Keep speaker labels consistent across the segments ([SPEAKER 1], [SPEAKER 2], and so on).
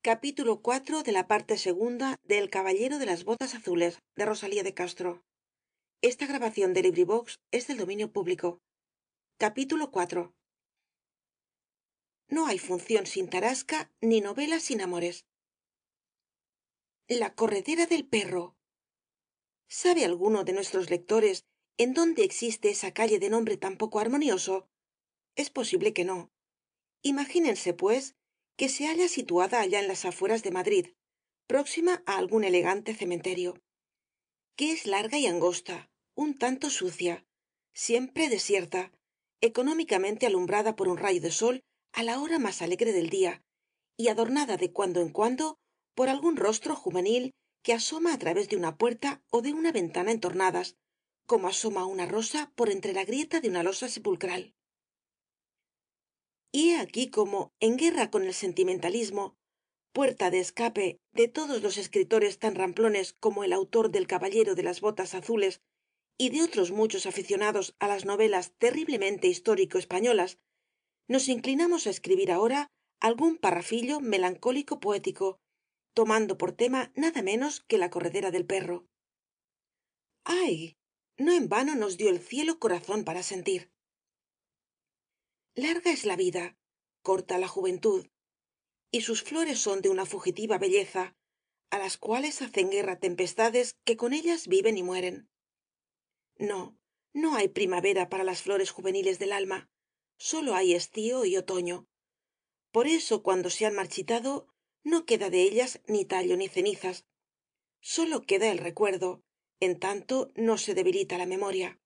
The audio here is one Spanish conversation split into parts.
[SPEAKER 1] capítulo 4 de la parte segunda de El caballero de las botas azules, de Rosalía de Castro. Capítulo 4. No hay función sin tarasca ni novela sin amores. La corredera del perro. ¿Sabe alguno de nuestros lectores en dónde existe esa calle de nombre tan poco armonioso? Es posible que no. Imagínense, pues, que se halla situada allá en las afueras de Madrid, próxima a algún elegante cementerio, que es larga y angosta, un tanto sucia, siempre desierta, económicamente alumbrada por un rayo de sol a la hora más alegre del día y adornada de cuando en cuando por algún rostro juvenil que asoma a través de una puerta o de una ventana entornadas, como asoma una rosa por entre la grieta de una losa sepulcral. Y he aquí cómo, en guerra con el sentimentalismo, puerta de escape de todos los escritores tan ramplones como el autor del Caballero de las Botas Azules y de otros muchos aficionados a las novelas terriblemente histórico españolas, nos inclinamos a escribir ahora algún parrafillo melancólico poético, tomando por tema nada menos que la corredera del perro. ¡Ay! No en vano nos dio el cielo corazón para sentir. Larga es la vida, corta la juventud, y sus flores son de una fugitiva belleza, a las cuales hacen guerra tempestades que con ellas viven y mueren. No, no hay primavera para las flores juveniles del alma, sólo hay estío y otoño. Por eso, cuando se han marchitado, no queda de ellas ni tallo ni cenizas, sólo queda el recuerdo, en tanto no se debilita la memoria.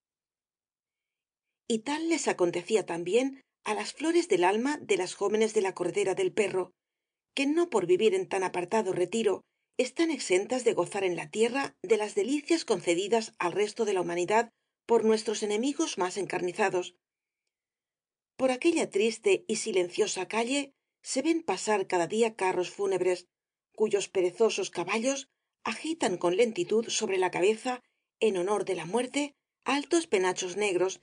[SPEAKER 1] Y tal les acontecía también a las flores del alma de las jóvenes de la corredera del perro, que no por vivir en tan apartado retiro están exentas de gozar en la tierra de las delicias concedidas al resto de la humanidad por nuestros enemigos más encarnizados. Por aquella triste y silenciosa calle se ven pasar cada día carros fúnebres, cuyos perezosos caballos agitan con lentitud sobre la cabeza, en honor de la muerte, altos penachos negros,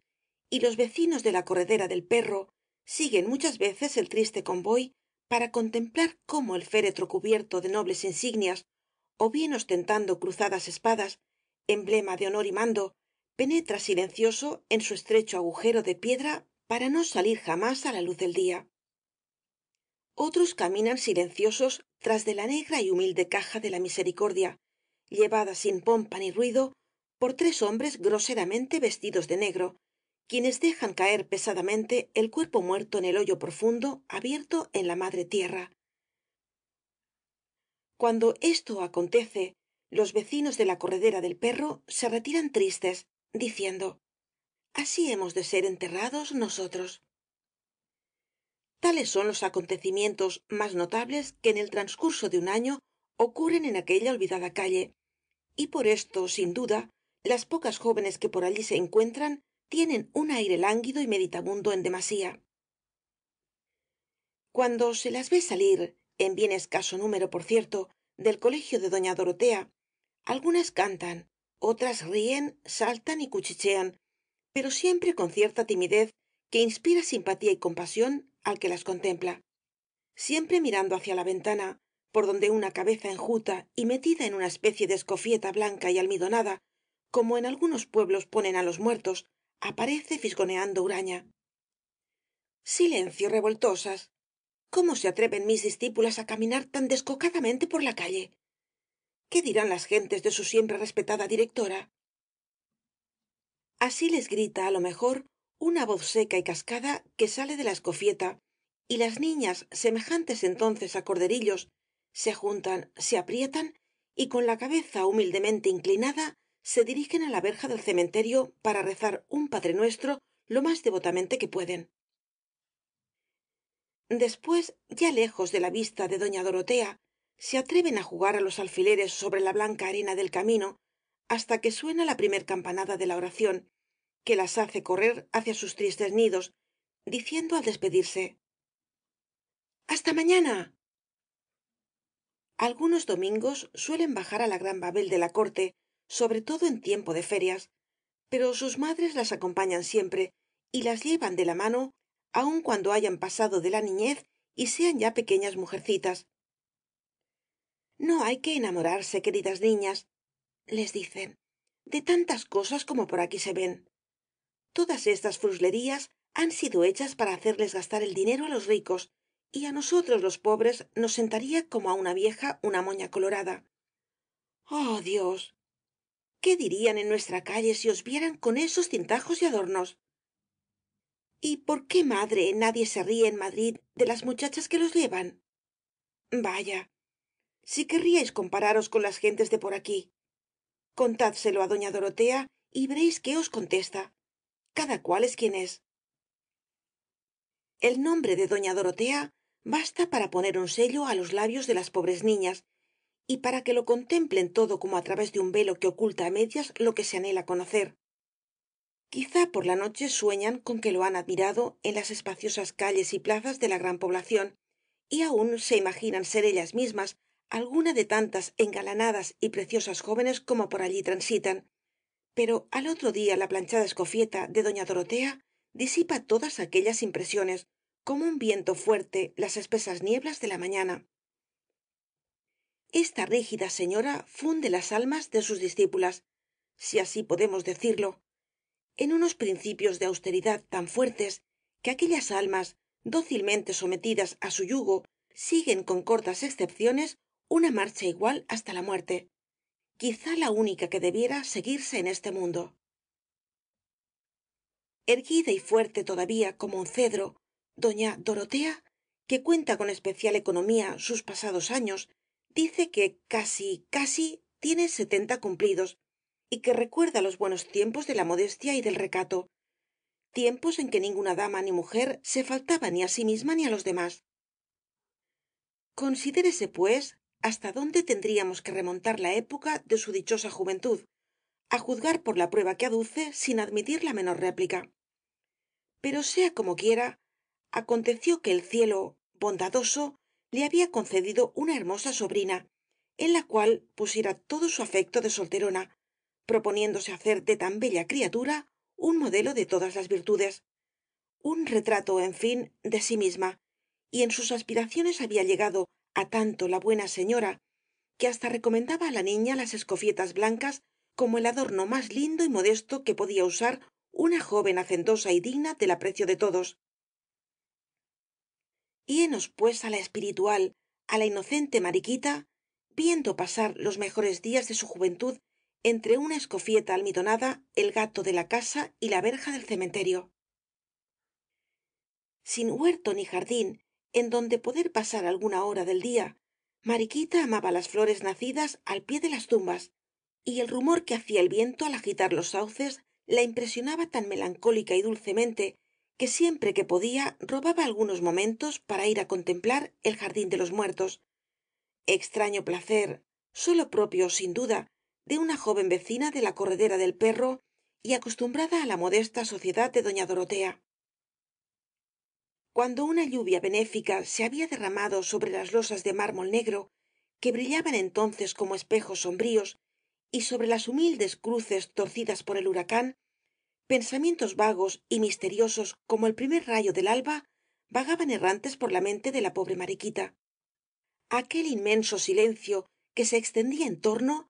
[SPEAKER 1] y los vecinos de la corredera del perro siguen muchas veces el triste convoy para contemplar cómo el féretro cubierto de nobles insignias, o bien ostentando cruzadas espadas, emblema de honor y mando, penetra silencioso en su estrecho agujero de piedra para no salir jamás á la luz del día. Otros caminan silenciosos tras de la negra y humilde caja de la misericordia, llevada sin pompa ni ruido por tres hombres groseramente vestidos de negro, quienes dejan caer pesadamente el cuerpo muerto en el hoyo profundo abierto en la madre tierra. Cuando esto acontece, los vecinos de la corredera del perro se retiran tristes, diciendo: así hemos de ser enterrados nosotros. Tales son los acontecimientos más notables que en el transcurso de un año ocurren en aquella olvidada calle, y por esto, sin duda, las pocas jóvenes que por allí se encuentran tienen un aire lánguido y meditabundo en demasía. Cuando se las ve salir, en bien escaso número, por cierto, del colegio de doña Dorotea, algunas cantan, otras ríen, saltan y cuchichean, pero siempre con cierta timidez que inspira simpatía y compasión al que las contempla, siempre mirando hacia la ventana, por donde una cabeza enjuta y metida en una especie de escofieta blanca y almidonada, como en algunos pueblos ponen á los muertos, aparece fisgoneando huraña. Silencio, revoltosas. ¿Cómo se atreven mis discípulas á caminar tan descocadamente por la calle? ¿Qué dirán las gentes de su siempre respetada directora? Así les grita á lo mejor una voz seca y cascada que sale de la escofieta, y las niñas, semejantes entonces á corderillos, se juntan, se aprietan y con la cabeza humildemente inclinada se dirigen á la verja del cementerio para rezar un padrenuestro lo más devotamente que pueden. Después, ya lejos de la vista de doña Dorotea, se atreven á jugar á los alfileres sobre la blanca arena del camino hasta que suena la primer campanada de la oración, que las hace correr hacia sus tristes nidos, diciendo al despedirse: hasta mañana. Algunos domingos suelen bajar á la gran babel de la corte, sobre todo en tiempo de ferias, pero sus madres las acompañan siempre y las llevan de la mano aun cuando hayan pasado de la niñez y sean ya pequeñas mujercitas. no hay que enamorarse, queridas niñas, les dicen, de tantas cosas como por aquí se ven. Todas estas fruslerías han sido hechas para hacerles gastar el dinero a los ricos, y a nosotros los pobres nos sentaría como a una vieja una moña colorada. Oh, Dios, ¿qué dirían en nuestra calle si os vieran con esos cintajos y adornos? ¿Y por qué, madre, nadie se ríe en Madrid de las muchachas que los llevan? Vaya, si querríais compararos con las gentes de por aquí, contádselo a doña Dorotea y veréis qué os contesta. Cada cual es quien es. El nombre de doña Dorotea basta para poner un sello á los labios de las pobres niñas y para que lo contemplen todo como a través de un velo que oculta á medias lo que se anhela conocer. Quizá por la noche sueñan con que lo han admirado en las espaciosas calles y plazas de la gran población y aún se imaginan ser ellas mismas alguna de tantas engalanadas y preciosas jóvenes como por allí transitan, pero al otro día la planchada escofieta de doña Dorotea disipa todas aquellas impresiones como un viento fuerte las espesas nieblas de la mañana. Esta rígida señora funde las almas de sus discípulas, si así podemos decirlo, en unos principios de austeridad tan fuertes que aquellas almas dócilmente sometidas á su yugo siguen con cortas excepciones una marcha igual hasta la muerte, quizá la única que debiera seguirse en este mundo. Erguida y fuerte todavía como un cedro, doña Dorotea, que cuenta con especial economía sus pasados años, dice que casi tiene 70 cumplidos y que recuerda los buenos tiempos de la modestia y del recato, tiempos en que ninguna dama ni mujer se faltaba ni á sí misma ni á los demás. Considérese, pues, hasta dónde tendríamos que remontar la época de su dichosa juventud, á juzgar por la prueba que aduce sin admitir la menor réplica. Pero sea como quiera, aconteció que el cielo, bondadoso, le había concedido una hermosa sobrina, en la cual pusiera todo su afecto de solterona, proponiéndose hacer de tan bella criatura un modelo de todas las virtudes, un retrato, en fin, de sí misma, y en sus aspiraciones había llegado á tanto la buena señora que hasta recomendaba á la niña las escofietas blancas como el adorno más lindo y modesto que podía usar una joven hacendosa y digna del aprecio de todos. Y henos pues á la espiritual, á la inocente mariquita, viendo pasar los mejores días de su juventud entre una escofieta almidonada, el gato de la casa y la verja del cementerio. Sin huerto ni jardín en donde poder pasar alguna hora del día, mariquita amaba las flores nacidas al pie de las tumbas, y el rumor que hacía el viento al agitar los sauces la impresionaba tan melancólica y dulcemente que siempre que podía robaba algunos momentos para ir á contemplar el jardín de los muertos, extraño placer, sólo propio sin duda de una joven vecina de la corredera del perro y acostumbrada á la modesta sociedad de doña Dorotea. Cuando una lluvia benéfica se había derramado sobre las losas de mármol negro que brillaban entonces como espejos sombríos y sobre las humildes cruces torcidas por el huracán, pensamientos vagos y misteriosos como el primer rayo del alba vagaban errantes por la mente de la pobre mariquita. Aquel inmenso silencio que se extendía en torno,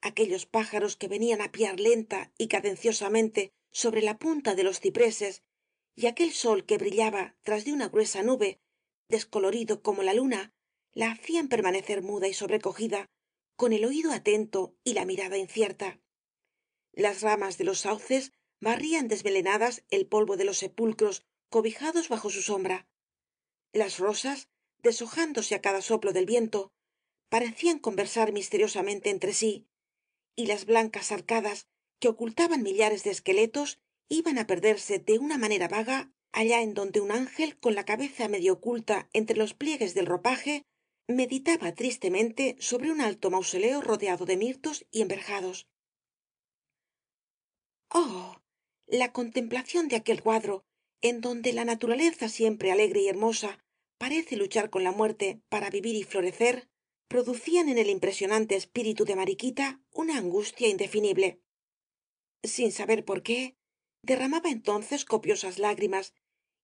[SPEAKER 1] aquellos pájaros que venían á piar lenta y cadenciosamente sobre la punta de los cipreses y aquel sol que brillaba tras de una gruesa nube, descolorido como la luna, la hacían permanecer muda y sobrecogida, con el oído atento y la mirada incierta. Las ramas de los sauces barrían desmelenadas el polvo de los sepulcros cobijados bajo su sombra. Las rosas, deshojándose á cada soplo del viento, parecían conversar misteriosamente entre sí, y las blancas arcadas que ocultaban millares de esqueletos iban á perderse de una manera vaga allá en donde un ángel con la cabeza medio oculta entre los pliegues del ropaje meditaba tristemente sobre un alto mausoleo rodeado de mirtos y enverjados. oh la contemplación de aquel cuadro en donde la naturaleza siempre alegre y hermosa parece luchar con la muerte para vivir y florecer, producían en el impresionante espíritu de mariquita una angustia indefinible. Sin saber por qué, derramaba entonces copiosas lágrimas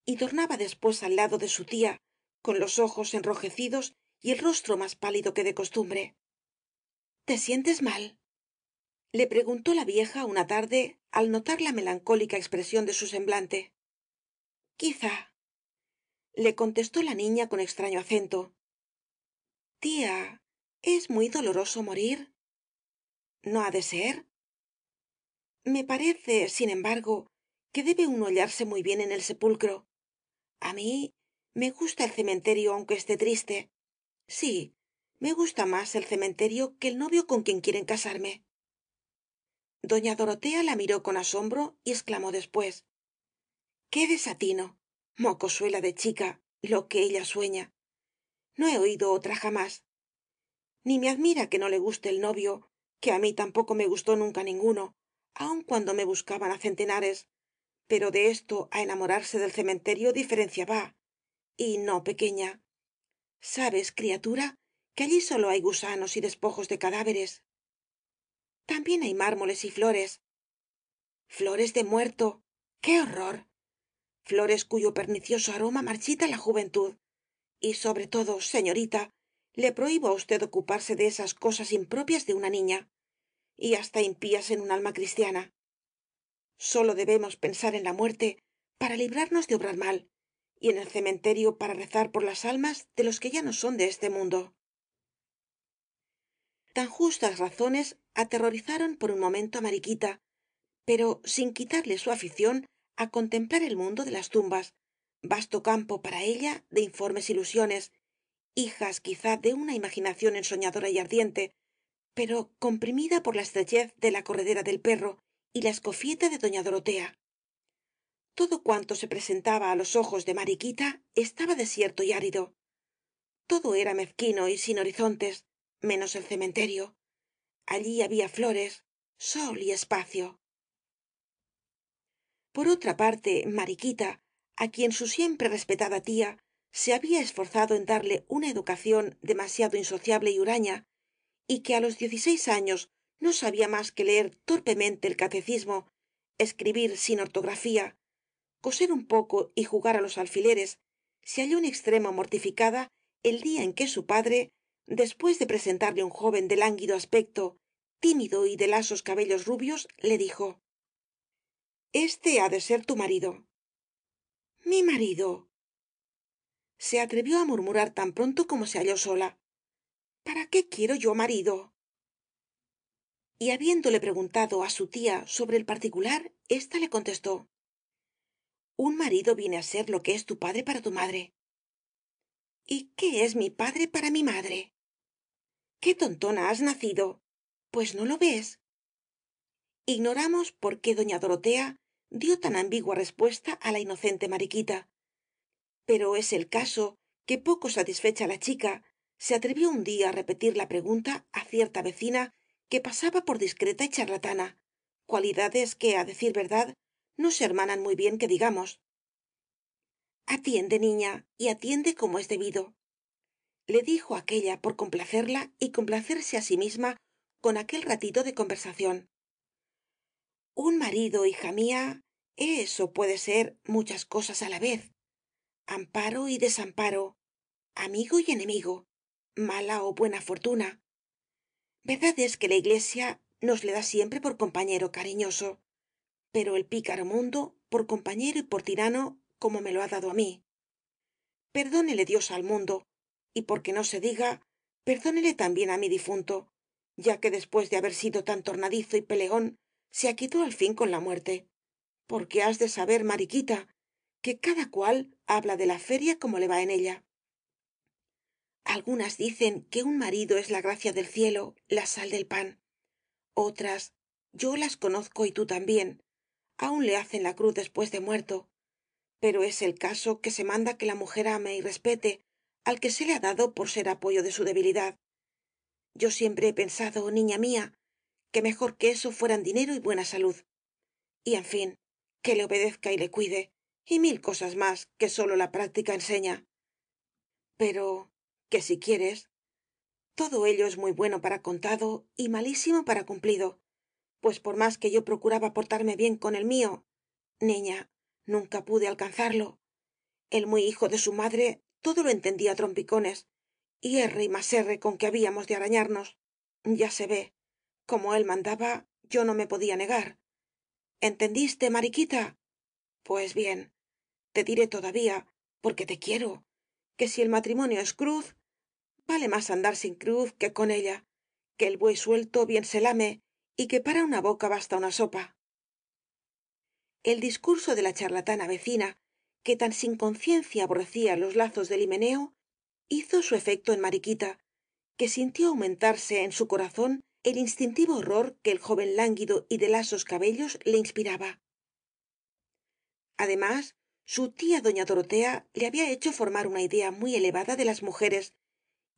[SPEAKER 1] y tornaba después al lado de su tía con los ojos enrojecidos y el rostro más pálido que de costumbre. te sientes mal? Le preguntó la vieja una tarde al notar la melancólica expresión de su semblante. Quizá, le contestó la niña con extraño acento. Tía, ¿es muy doloroso morir? ¿No ha de ser? Me parece, sin embargo, que debe uno hallarse muy bien en el sepulcro. A mí me gusta el cementerio aunque esté triste. Sí, me gusta más el cementerio que el novio con quien quieren casarme. Doña Dorotea la miró con asombro y exclamó después: qué desatino, mocosuela de chica, lo que ella sueña. No he oído otra jamás. Ni me admira que no le guste el novio, que a mí tampoco me gustó nunca ninguno, aun cuando me buscaban a centenares, pero de esto a enamorarse del cementerio diferencia va. Y no, pequeña. Sabes, criatura, que allí solo hay gusanos y despojos de cadáveres. También hay mármoles y flores. Flores de muerto. ¡Qué horror! Flores cuyo pernicioso aroma marchita la juventud. Y sobre todo, señorita, le prohíbo á usted ocuparse de esas cosas impropias de una niña, y hasta impías en un alma cristiana. Sólo debemos pensar en la muerte para librarnos de obrar mal, y en el cementerio para rezar por las almas de los que ya no son de este mundo. Tan justas razones aterrorizaron por un momento á Mariquita, pero sin quitarle su afición á contemplar el mundo de las tumbas, vasto campo para ella de informes ilusiones, hijas quizá de una imaginación ensoñadora y ardiente, pero comprimida por la estrechez de la corredera del perro y la escofieta de doña Dorotea. Todo cuanto se presentaba á los ojos de Mariquita estaba desierto y árido. Todo era mezquino y sin horizontes, menos el cementerio. Allí había flores, sol y espacio. Por otra parte, Mariquita, á quien su siempre respetada tía se había esforzado en darle una educación demasiado insociable y huraña, y que á los 16 años no sabía más que leer torpemente el catecismo, escribir sin ortografía, coser un poco y jugar á los alfileres, se halló en extremo mortificada el día en que su padre, después de presentarle un joven de lánguido aspecto, tímido y de lasos cabellos rubios, le dijo: este ha de ser tu marido. Mi marido. Se atrevió á murmurar tan pronto como se halló sola. ¿Para qué quiero yo marido? Y habiéndole preguntado á su tía sobre el particular, ésta le contestó: un marido viene á ser lo que es tu padre para tu madre. ¿Y qué es mi padre para mi madre? ¡Qué tontona has nacido! Pues no lo ves. Ignoramos por qué doña Dorotea dio tan ambigua respuesta á la inocente Mariquita, pero es el caso que poco satisfecha la chica se atrevió un día á repetir la pregunta á cierta vecina que pasaba por discreta y charlatana, cualidades que á decir verdad no se hermanan muy bien que digamos. Atiende, niña, y atiende como es debido, le dijo aquélla por complacerla y complacerse á sí misma con aquel ratito de conversación. Un marido, hija mía, es ó puede ser muchas cosas á la vez, amparo y desamparo, amigo y enemigo, mala ó buena fortuna. Verdad es que la Iglesia nos le da siempre por compañero cariñoso, pero el pícaro mundo por compañero y por tirano como me lo ha dado á mí. Perdónele Dios al mundo, y porque no se diga, perdónele también á mi difunto, ya que después de haber sido tan tornadizo y peleón, se aquietó al fin con la muerte. Porque has de saber, Mariquita, que cada cual habla de la feria como le va en ella. Algunas dicen que un marido es la gracia del cielo, la sal del pan. Otras, yo las conozco y tú también, aún le hacen la cruz después de muerto. Pero es el caso que se manda que la mujer ame y respete al que se le ha dado por ser apoyo de su debilidad. Yo siempre he pensado, niña mía, que mejor que eso fueran dinero y buena salud. Y en fin, que le obedezca y le cuide, y mil cosas más que sólo la práctica enseña. Pero, que si quieres, todo ello es muy bueno para contado y malísimo para cumplido, pues por más que yo procuraba portarme bien con el mío, niña, nunca pude alcanzarlo. El muy hijo de su madre todo lo entendía a trompicones, y erre y más erre con que habíamos de arañarnos. Ya se ve, como él mandaba, yo no me podía negar. ¿Entendiste, Mariquita? Pues bien, te diré todavía, porque te quiero, que si el matrimonio es cruz, vale más andar sin cruz que con ella, que el buey suelto bien se lame y que para una boca basta una sopa. El discurso de la charlatana vecina, que tan sin conciencia aborrecía los lazos del himeneo, hizo su efecto en Mariquita, que sintió aumentarse en su corazón el instintivo horror que el joven lánguido y de lasos cabellos le inspiraba. Además, su tía doña Dorotea le había hecho formar una idea muy elevada de las mujeres,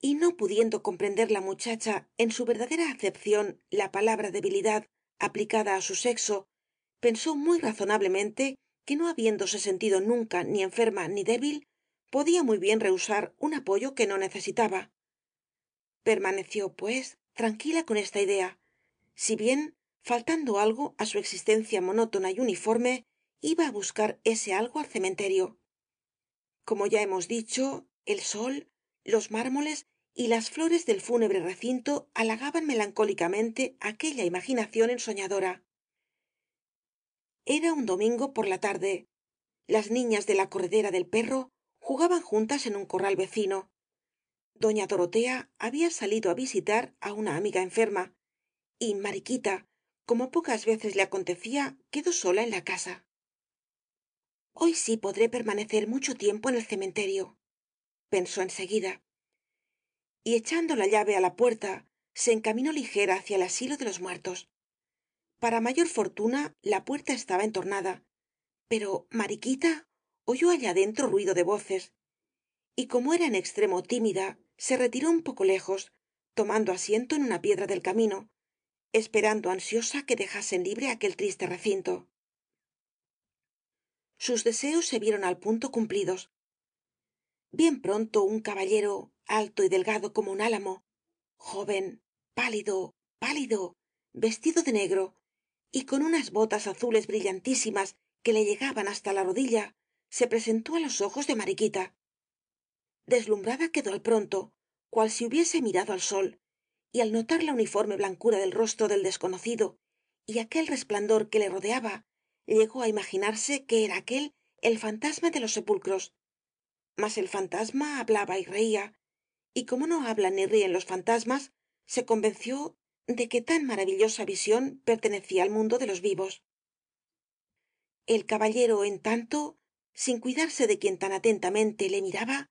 [SPEAKER 1] y no pudiendo comprender la muchacha en su verdadera acepción la palabra debilidad aplicada á su sexo, pensó muy razonablemente que no habiéndose sentido nunca ni enferma ni débil, podía muy bien rehusar un apoyo que no necesitaba. Permaneció, pues, tranquila con esta idea, si bien, faltando algo á su existencia monótona y uniforme, iba á buscar ese algo al cementerio. Como ya hemos dicho, el sol, los mármoles y las flores del fúnebre recinto halagaban melancólicamente aquella imaginación ensoñadora. Era un domingo por la tarde. Las niñas de la corredera del perro jugaban juntas en un corral vecino. Doña Dorotea había salido á visitar á una amiga enferma, y Mariquita, como pocas veces le acontecía, quedó sola en la casa. Hoy sí podré permanecer mucho tiempo en el cementerio, pensó enseguida, y echando la llave á la puerta, se encaminó ligera hacia el asilo de los muertos. Para mayor fortuna, la puerta estaba entornada, pero Mariquita oyó allá dentro ruido de voces, y como era en extremo tímida, se retiró un poco lejos, tomando asiento en una piedra del camino, esperando ansiosa que dejasen libre aquel triste recinto. Sus deseos se vieron al punto cumplidos. Bien pronto un caballero, alto y delgado como un álamo, joven, pálido, pálido, vestido de negro, y con unas botas azules brillantísimas que le llegaban hasta la rodilla, se presentó á los ojos de Mariquita. Deslumbrada quedó al pronto, cual si hubiese mirado al sol, y al notar la uniforme blancura del rostro del desconocido y aquel resplandor que le rodeaba, llegó á imaginarse que era aquél el fantasma de los sepulcros. Mas el fantasma hablaba y reía, y como no hablan ni ríen los fantasmas, se convenció de que tan maravillosa visión pertenecía al mundo de los vivos. El caballero, en tanto, sin cuidarse de quien tan atentamente le miraba,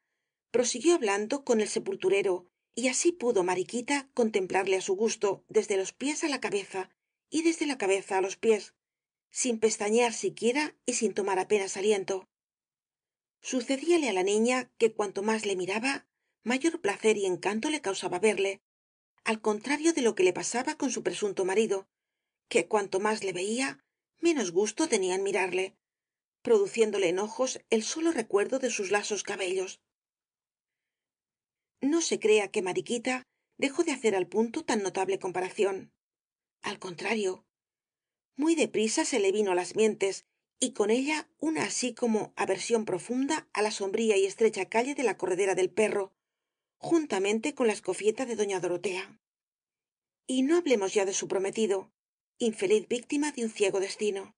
[SPEAKER 1] prosiguió hablando con el sepulturero, y así pudo Mariquita contemplarle á su gusto desde los pies á la cabeza y desde la cabeza á los pies, sin pestañear siquiera y sin tomar apenas aliento. Sucedíale á la niña que cuanto más le miraba, mayor placer y encanto le causaba verle, al contrario de lo que le pasaba con su presunto marido, que cuanto más le veía, menos gusto tenía en mirarle, produciéndole enojos el solo recuerdo de sus lasos cabellos. No se crea que Mariquita dejó de hacer al punto tan notable comparación. Al contrario, muy deprisa se le vino á las mientes, y con ella una así como aversión profunda á la sombría y estrecha calle de la corredera del perro, juntamente con la escofieta de doña Dorotea. Y no hablemos ya de su prometido, infeliz víctima de un ciego destino.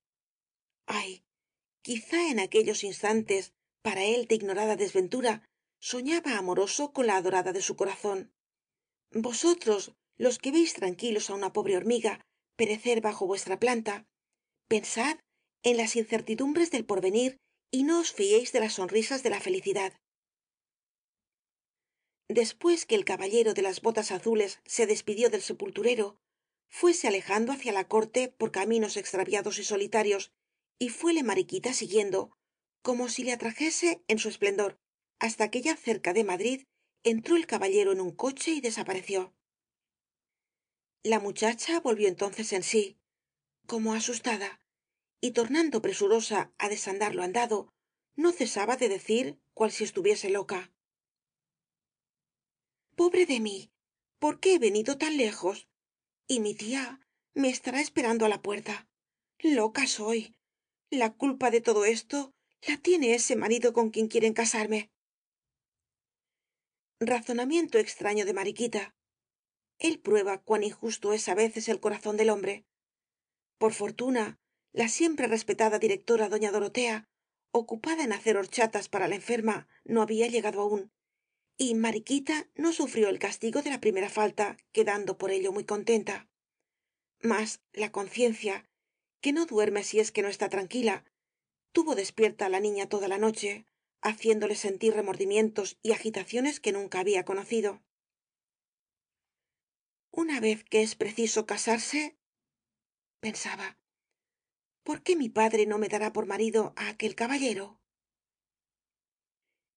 [SPEAKER 1] Ay, quizá en aquellos instantes, para él de ignorada desventura, soñaba amoroso con la adorada de su corazón. Vosotros, los que veis tranquilos á una pobre hormiga perecer bajo vuestra planta, pensad en las incertidumbres del porvenir y no os fiéis de las sonrisas de la felicidad. Después que el caballero de las botas azules se despidió del sepulturero, fuese alejando hacia la corte por caminos extraviados y solitarios, y fuele Mariquita siguiendo, como si le atrajese en su esplendor, hasta que ya cerca de Madrid entró el caballero en un coche y desapareció. La muchacha volvió entonces en sí, como asustada, y tornando presurosa á desandar lo andado, no cesaba de decir, cual si estuviese loca: pobre de mí, ¿por qué he venido tan lejos? Y mi tía me estará esperando á la puerta. Loca soy. La culpa de todo esto la tiene ese marido con quien quieren casarme. Razonamiento extraño de Mariquita. él prueba cuán injusto es á veces el corazón del hombre. Por fortuna, la siempre respetada directora doña Dorotea, ocupada en hacer horchatas para la enferma, no había llegado aún, y mariquita no sufrió el castigo de la primera falta, quedando por ello muy contenta. Mas la conciencia, que no duerme si es que no está tranquila, tuvo despierta á la niña toda la noche, haciéndole sentir remordimientos y agitaciones que nunca había conocido. Una vez que es preciso casarse, pensaba, ¿por qué mi padre no me dará por marido á aquel caballero?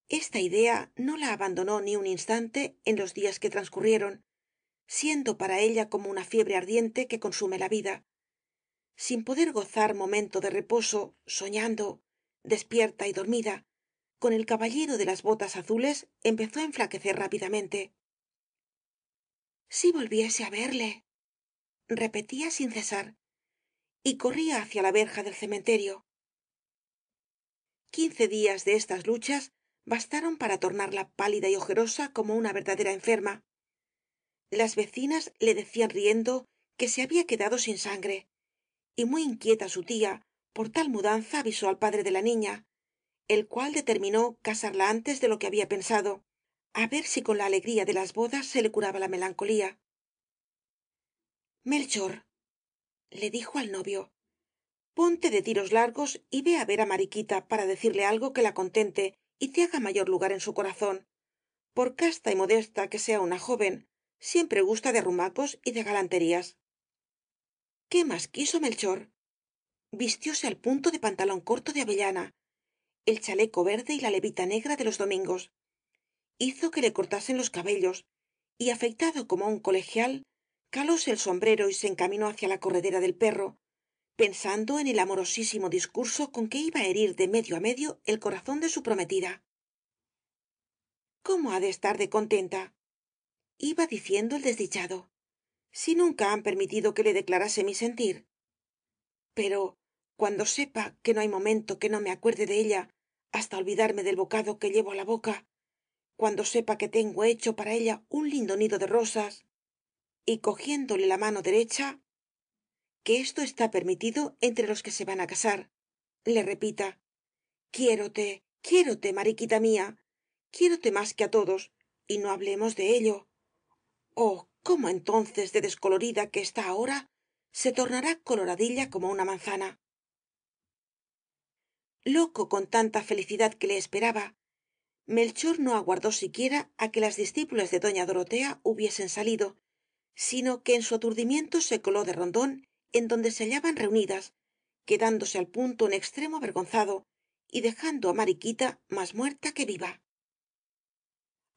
[SPEAKER 1] Esta idea no la abandonó ni un instante en los días que transcurrieron, siendo para ella como una fiebre ardiente que consume la vida. Sin poder gozar momento de reposo, soñando, despierta y dormida, con el caballero de las botas azules empezó á enflaquecer rápidamente. Si volviese á verle, repetía sin cesar, y corría hacia la verja del cementerio. 15 días de estas luchas bastaron para tornarla pálida y ojerosa como una verdadera enferma. Las vecinas le decían riendo que se había quedado sin sangre, y muy inquieta su tía por tal mudanza avisó al padre de la niña, el cual determinó casarla antes de lo que había pensado, a ver si con la alegría de las bodas se le curaba la melancolía. Melchor, le dijo al novio, ponte de tiros largos y ve á ver á Mariquita para decirle algo que la contente y te haga mayor lugar en su corazón. Por casta y modesta que sea una joven, siempre gusta de arrumacos y de galanterías. ¿Qué más quiso Melchor? Vistióse al punto de pantalón corto de avellana, el chaleco verde y la levita negra de los domingos. Hizo que le cortasen los cabellos y, afeitado como un colegial, calóse el sombrero y se encaminó hacia la corredera del perro, pensando en el amorosísimo discurso con que iba a herir de medio a medio el corazón de su prometida. ¿Cómo ha de estar de contenta? Iba diciendo el desdichado, si nunca han permitido que le declarase mi sentir. Pero cuando sepa que no hay momento que no me acuerde de ella hasta olvidarme del bocado que llevo á la boca, cuando sepa que tengo hecho para ella un lindo nido de rosas, y cogiéndole la mano derecha, que esto está permitido entre los que se van á casar, le repita, quiérote, mariquita mía, quiérote más que á todos, y no hablemos de ello. Oh, cómo entonces de descolorida que está ahora, se tornará coloradilla como una manzana. Loco con tanta felicidad que le esperaba, Melchor no aguardó siquiera á que las discípulas de doña Dorotea hubiesen salido, sino que en su aturdimiento se coló de rondón en donde se hallaban reunidas, quedándose al punto en extremo avergonzado y dejando á Mariquita más muerta que viva.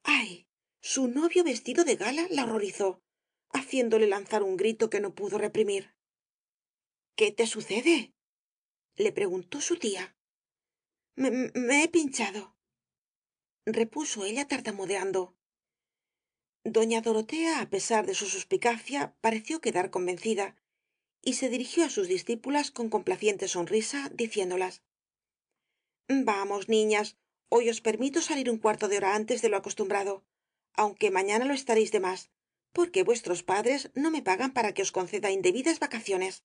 [SPEAKER 1] ¡Ay! Su novio vestido de gala la horrorizó, haciéndole lanzar un grito que no pudo reprimir. ¿Qué te sucede? Le preguntó su tía. Me he pinchado, repuso ella tartamudeando. Doña Dorotea, á pesar de su suspicacia, pareció quedar convencida y se dirigió á sus discípulas con complaciente sonrisa, diciéndolas: vamos, niñas, hoy os permito salir un cuarto de hora antes de lo acostumbrado, aunque mañana lo estaréis de más, porque vuestros padres no me pagan para que os conceda indebidas vacaciones.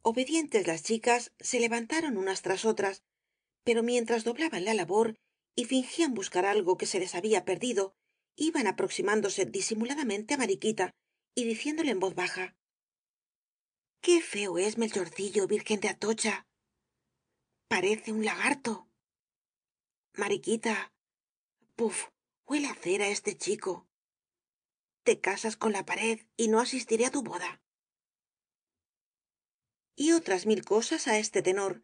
[SPEAKER 1] Obedientes las chicas se levantaron unas tras otras, pero mientras doblaban la labor y fingían buscar algo que se les había perdido, iban aproximándose disimuladamente á Mariquita y diciéndole en voz baja: qué feo es Melchorcillo, Virgen de Atocha. Parece un lagarto. Mariquita, puf, huele a cera este chico. Te casas con la pared y no asistiré a tu boda. Y otras mil cosas á este tenor,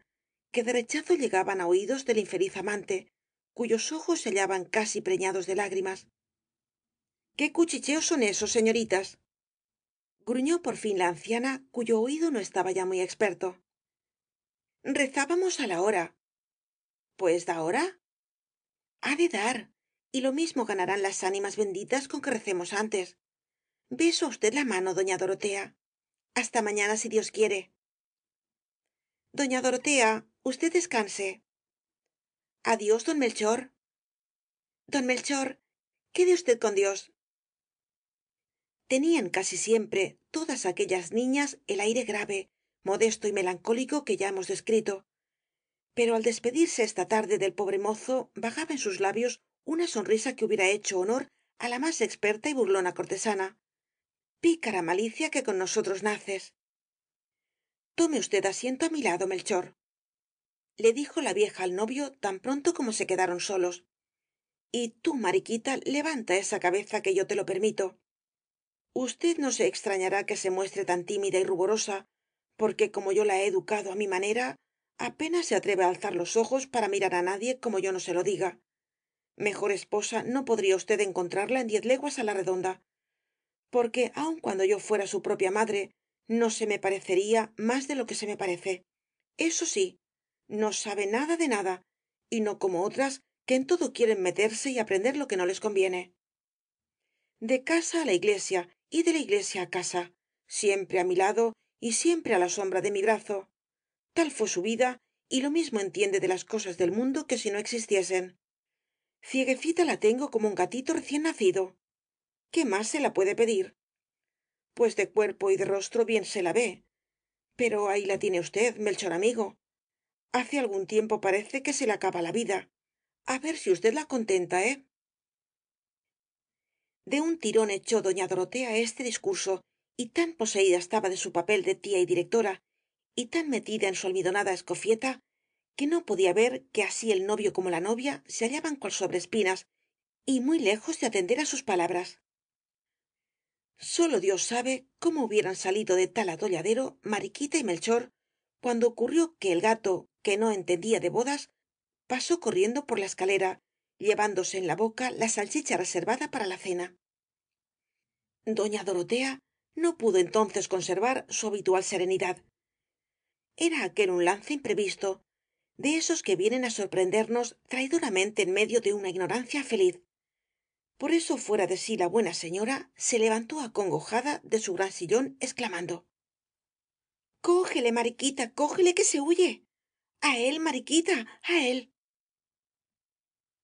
[SPEAKER 1] que de rechazo llegaban á oídos del infeliz amante, cuyos ojos se hallaban casi preñados de lágrimas. ¿Qué cuchicheos son esos, señoritas? Gruñó por fin la anciana, cuyo oído no estaba ya muy experto. Rezábamos á la hora. Pues da hora. Ha de dar, y lo mismo ganarán las ánimas benditas con que recemos antes. Beso á usted la mano, doña Dorotea. Hasta mañana, si Dios quiere. Doña Dorotea, usted descanse. Adiós, don Melchor. Don Melchor, quede usted con Dios. tenían casi siempre todas aquellas niñas el aire grave, modesto y melancólico que ya hemos descrito. Pero al despedirse esta tarde del pobre mozo vagaba en sus labios una sonrisa que hubiera hecho honor á la más experta y burlona cortesana. Pícara malicia que con nosotros naces. Tome usted asiento á mi lado, Melchor, le dijo la vieja al novio tan pronto como se quedaron solos. Y tú, Mariquita, levanta esa cabeza que yo te lo permito. Usted no se extrañará que se muestre tan tímida y ruborosa, porque como yo la he educado á mi manera, apenas se atreve á alzar los ojos para mirar á nadie como yo no se lo diga. Mejor esposa no podría usted encontrarla en 10 leguas á la redonda, porque aun cuando yo fuera su propia madre, no se me parecería más de lo que se me parece. Eso sí, no sabe nada de nada, y no como otras que en todo quieren meterse y aprender lo que no les conviene. De casa á la iglesia y de la iglesia á casa, siempre á mi lado y siempre á la sombra de mi brazo. Tal fué su vida, y lo mismo entiende de las cosas del mundo que si no existiesen. Cieguecita la tengo como un gatito recién nacido. ¿Qué más se la puede pedir? Pues de cuerpo y de rostro bien se la ve. Pero ahí la tiene usted, Melchor amigo. Hace algún tiempo parece que se le acaba la vida. A ver si usted la contenta, ¿eh? De un tirón echó doña Dorotea este discurso, y tan poseída estaba de su papel de tía y directora, y tan metida en su almidonada escofieta, que no podía ver que así el novio como la novia se hallaban cual sobre espinas y muy lejos de atender á sus palabras. Sólo Dios sabe cómo hubieran salido de tal atolladero Mariquita y Melchor cuando ocurrió que el gato, que no entendía de bodas, pasó corriendo por la escalera, llevándose en la boca la salchicha reservada para la cena. Doña Dorotea no pudo entonces conservar su habitual serenidad. Era aquel un lance imprevisto, de esos que vienen á sorprendernos traidoramente en medio de una ignorancia feliz. Por eso fuera de sí la buena señora se levantó acongojada de su gran sillón, exclamando: cógele, Mariquita, cógele, que se huye. A él, Mariquita, a él.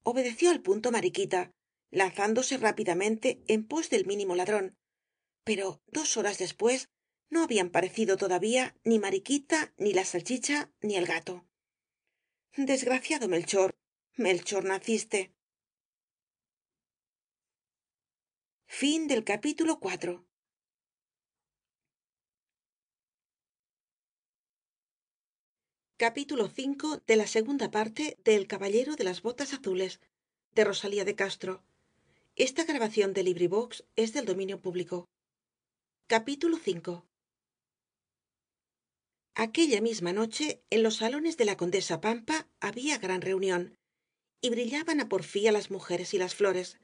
[SPEAKER 1] Obedeció al punto Mariquita, lanzándose rápidamente en pos del mínimo ladrón. Pero 2 horas después no habían parecido todavía ni Mariquita, ni la salchicha, ni el gato. Desgraciado Melchor, Melchor naciste. Capítulo 4. De la segunda parte de El caballero de las botas azules, de Rosalía de Castro. Capítulo 5. Aquella misma noche, en los salones de la condesa Pampa había gran reunión, y brillaban á porfía las mujeres y las flores,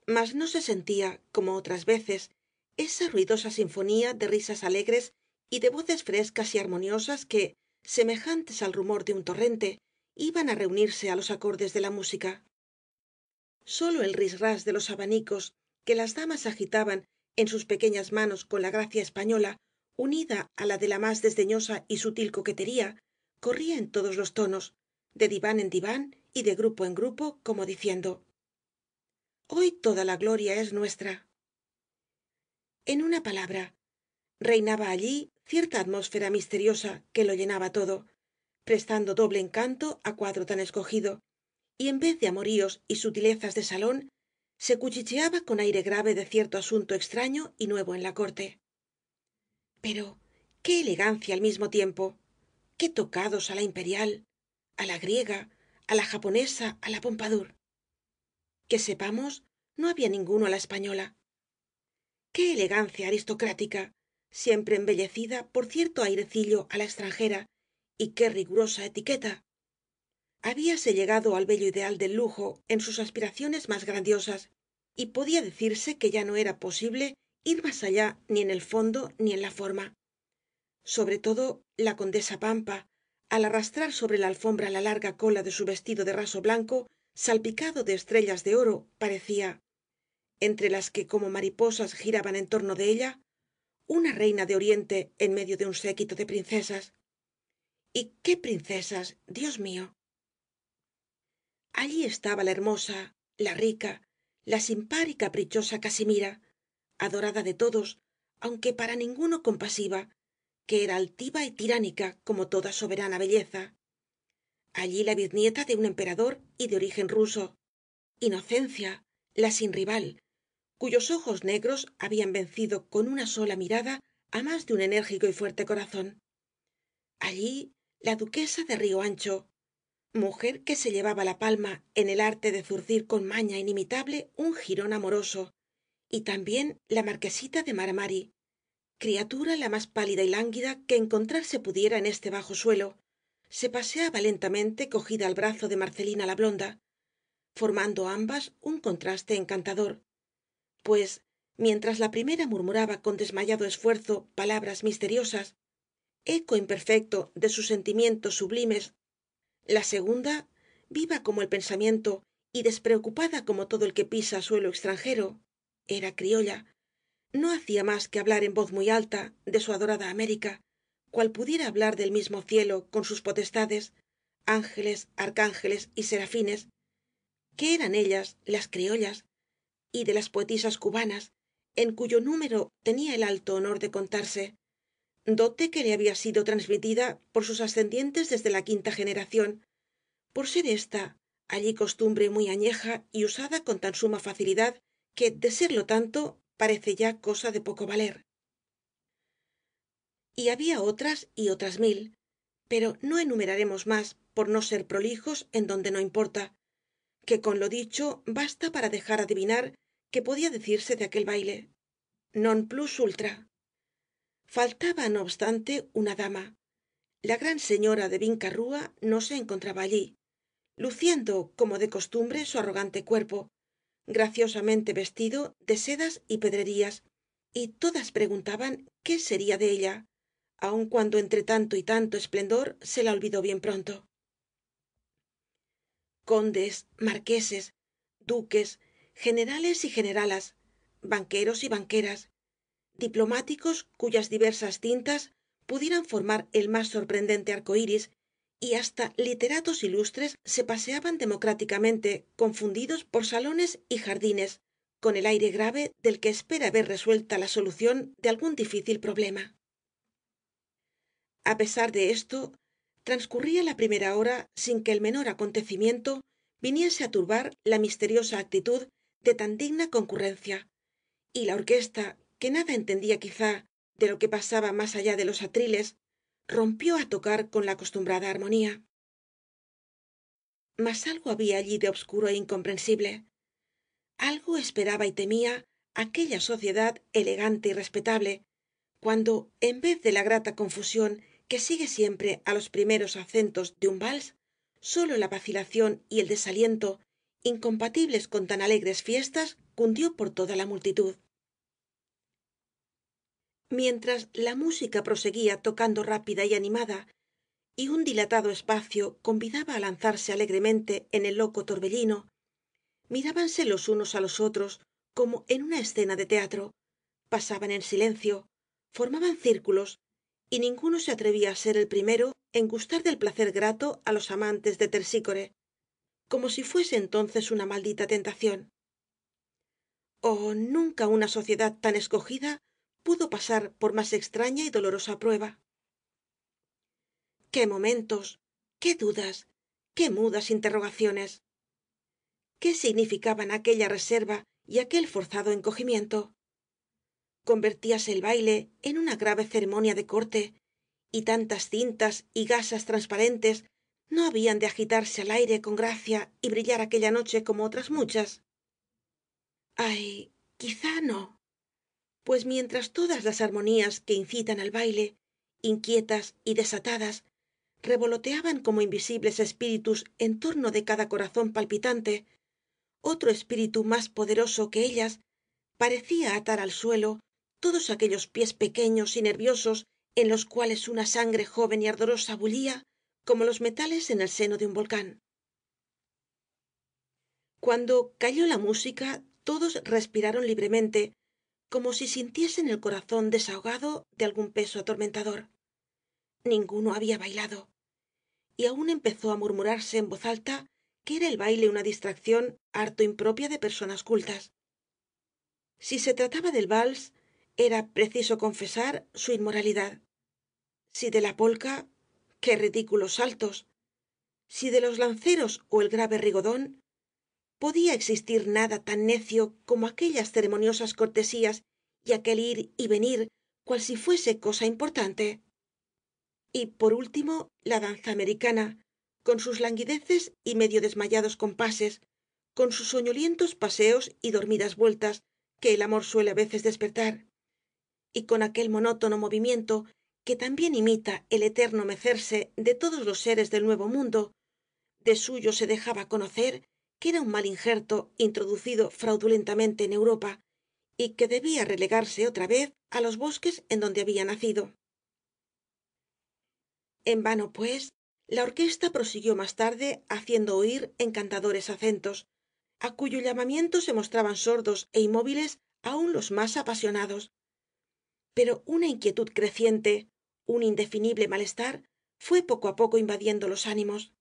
[SPEAKER 1] mas no se sentía, como otras veces, esa ruidosa sinfonía de risas alegres y de voces frescas y armoniosas que, semejantes al rumor de un torrente, iban á reunirse á los acordes de la música. Sólo el risras de los abanicos que las damas agitaban en sus pequeñas manos con la gracia española, unida á la de la más desdeñosa y sutil coquetería, corría en todos los tonos, de diván en diván y de grupo en grupo, como diciendo: hoy toda la gloria es nuestra. En una palabra, reinaba allí cierta atmósfera misteriosa que lo llenaba todo, prestando doble encanto á cuadro tan escogido, y en vez de amoríos y sutilezas de salón, se cuchicheaba con aire grave de cierto asunto extraño y nuevo en la corte. Pero qué elegancia al mismo tiempo, qué tocados á la imperial, á la griega, á la japonesa, á la Pompadour. Que sepamos, no había ninguno á la española. Qué elegancia aristocrática, siempre embellecida por cierto airecillo á la extranjera, y qué rigurosa etiqueta. Habíase llegado al bello ideal del lujo en sus aspiraciones más grandiosas, y podía decirse que ya no era posible ir más allá ni en el fondo ni en la forma. Sobre todo la condesa Pampa, al arrastrar sobre la alfombra la larga cola de su vestido de raso blanco salpicado de estrellas de oro, parecía, entre las que como mariposas giraban en torno de ella, una reina de oriente en medio de un séquito de princesas. ¿Y qué princesas, Dios mío? Allí estaba la hermosa, la rica, la sin par y caprichosa Casimira, adorada de todos, aunque para ninguno compasiva, que era altiva y tiránica como toda soberana belleza. Allí la biznieta de un emperador y de origen ruso, Inocencia, la sin rival, cuyos ojos negros habían vencido con una sola mirada á más de un enérgico y fuerte corazón. Allí la duquesa de Río Ancho, mujer que se llevaba la palma en el arte de zurcir con maña inimitable un jirón amoroso, y también la marquesita de Mara Mari, criatura la más pálida y lánguida que encontrarse pudiera en este bajo suelo, se paseaba lentamente cogida al brazo de Marcelina la blonda, formando ambas un contraste encantador, pues mientras la primera murmuraba con desmayado esfuerzo palabras misteriosas, eco imperfecto de sus sentimientos sublimes, la segunda, viva como el pensamiento y despreocupada como todo el que pisa suelo extranjero, era criolla, no hacía más que hablar en voz muy alta de su adorada América, cual pudiera hablar del mismo cielo con sus potestades, ángeles, arcángeles y serafines, que eran ellas, las criollas, y de las poetisas cubanas, en cuyo número tenía el alto honor de contarse, dote que le había sido transmitida por sus ascendientes desde la quinta generación, por ser ésta allí costumbre muy añeja y usada con tan suma facilidad que, de serlo tanto, parece ya cosa de poco valer. Y había otras y otras mil, pero no enumeraremos más por no ser prolijos en donde no importa, que con lo dicho basta para dejar adivinar qué podía decirse de aquel baile. Non plus ultra. Faltaba, no obstante, una dama. La gran señora de Vinca Rúa no se encontraba allí, luciendo, como de costumbre, su arrogante cuerpo, graciosamente vestido de sedas y pedrerías, y todas preguntaban qué sería de ella, aun cuando entre tanto y tanto esplendor se la olvidó bien pronto. Condes, marqueses, duques, generales y generalas, banqueros y banqueras, diplomáticos cuyas diversas tintas pudieran formar el más sorprendente arco iris, y hasta literatos ilustres se paseaban democráticamente confundidos por salones y jardines con el aire grave del que espera ver resuelta la solución de algún difícil problema. A pesar de esto, transcurría la primera hora sin que el menor acontecimiento viniese á turbar la misteriosa actitud de tan digna concurrencia, y la orquesta, que nada entendía quizá de lo que pasaba más allá de los atriles, rompió á tocar con la acostumbrada armonía. Mas algo había allí de obscuro é incomprensible. Algo esperaba y temía aquella sociedad elegante y respetable, cuando, en vez de la grata confusión que sigue siempre á los primeros acentos de un vals, sólo la vacilación y el desaliento, incompatibles con tan alegres fiestas, cundió por toda la multitud. Mientras la música proseguía tocando rápida y animada, y un dilatado espacio convidaba á lanzarse alegremente en el loco torbellino, mirábanse los unos á los otros como en una escena de teatro, pasaban en silencio, formaban círculos, y ninguno se atrevía á ser el primero en gustar del placer grato á los amantes de Terpsícore, como si fuese entonces una maldita tentación. Oh, nunca una sociedad tan escogida pudo pasar por más extraña y dolorosa prueba. Qué momentos, qué dudas, qué mudas interrogaciones. ¿Qué significaban aquella reserva y aquel forzado encogimiento? Convertíase el baile en una grave ceremonia de corte, y tantas cintas y gasas transparentes no habían de agitarse al aire con gracia y brillar aquella noche como otras muchas. Ay, quizá no, pues mientras todas las armonías que incitan al baile, inquietas y desatadas, revoloteaban como invisibles espíritus en torno de cada corazón palpitante, otro espíritu más poderoso que ellas parecía atar al suelo todos aquellos pies pequeños y nerviosos en los cuales una sangre joven y ardorosa bullía como los metales en el seno de un volcán. Cuando calló la música todos respiraron libremente, como si sintiesen el corazón desahogado de algún peso atormentador. Ninguno había bailado, y aun empezó á murmurarse en voz alta que era el baile una distracción harto impropia de personas cultas. Si se trataba del vals, era preciso confesar su inmoralidad. Si de la polka, qué ridículos saltos. Si de los lanceros o el grave rigodón, podía existir nada tan necio como aquellas ceremoniosas cortesías y aquel ir y venir cual si fuese cosa importante. Y por último la danza americana, con sus languideces y medio desmayados compases, con sus soñolientos paseos y dormidas vueltas que el amor suele á veces despertar, y con aquel monótono movimiento que también imita el eterno mecerse de todos los seres del nuevo mundo. De suyo se dejaba conocer que era un mal injerto introducido fraudulentamente en Europa y que debía relegarse otra vez á los bosques en donde había nacido. En vano pues la orquesta prosiguió más tarde haciendo oir encantadores acentos á cuyo llamamiento se mostraban sordos é inmóviles aun los más apasionados. Pero una inquietud creciente, un indefinible malestar fué poco á poco invadiendo los ánimos.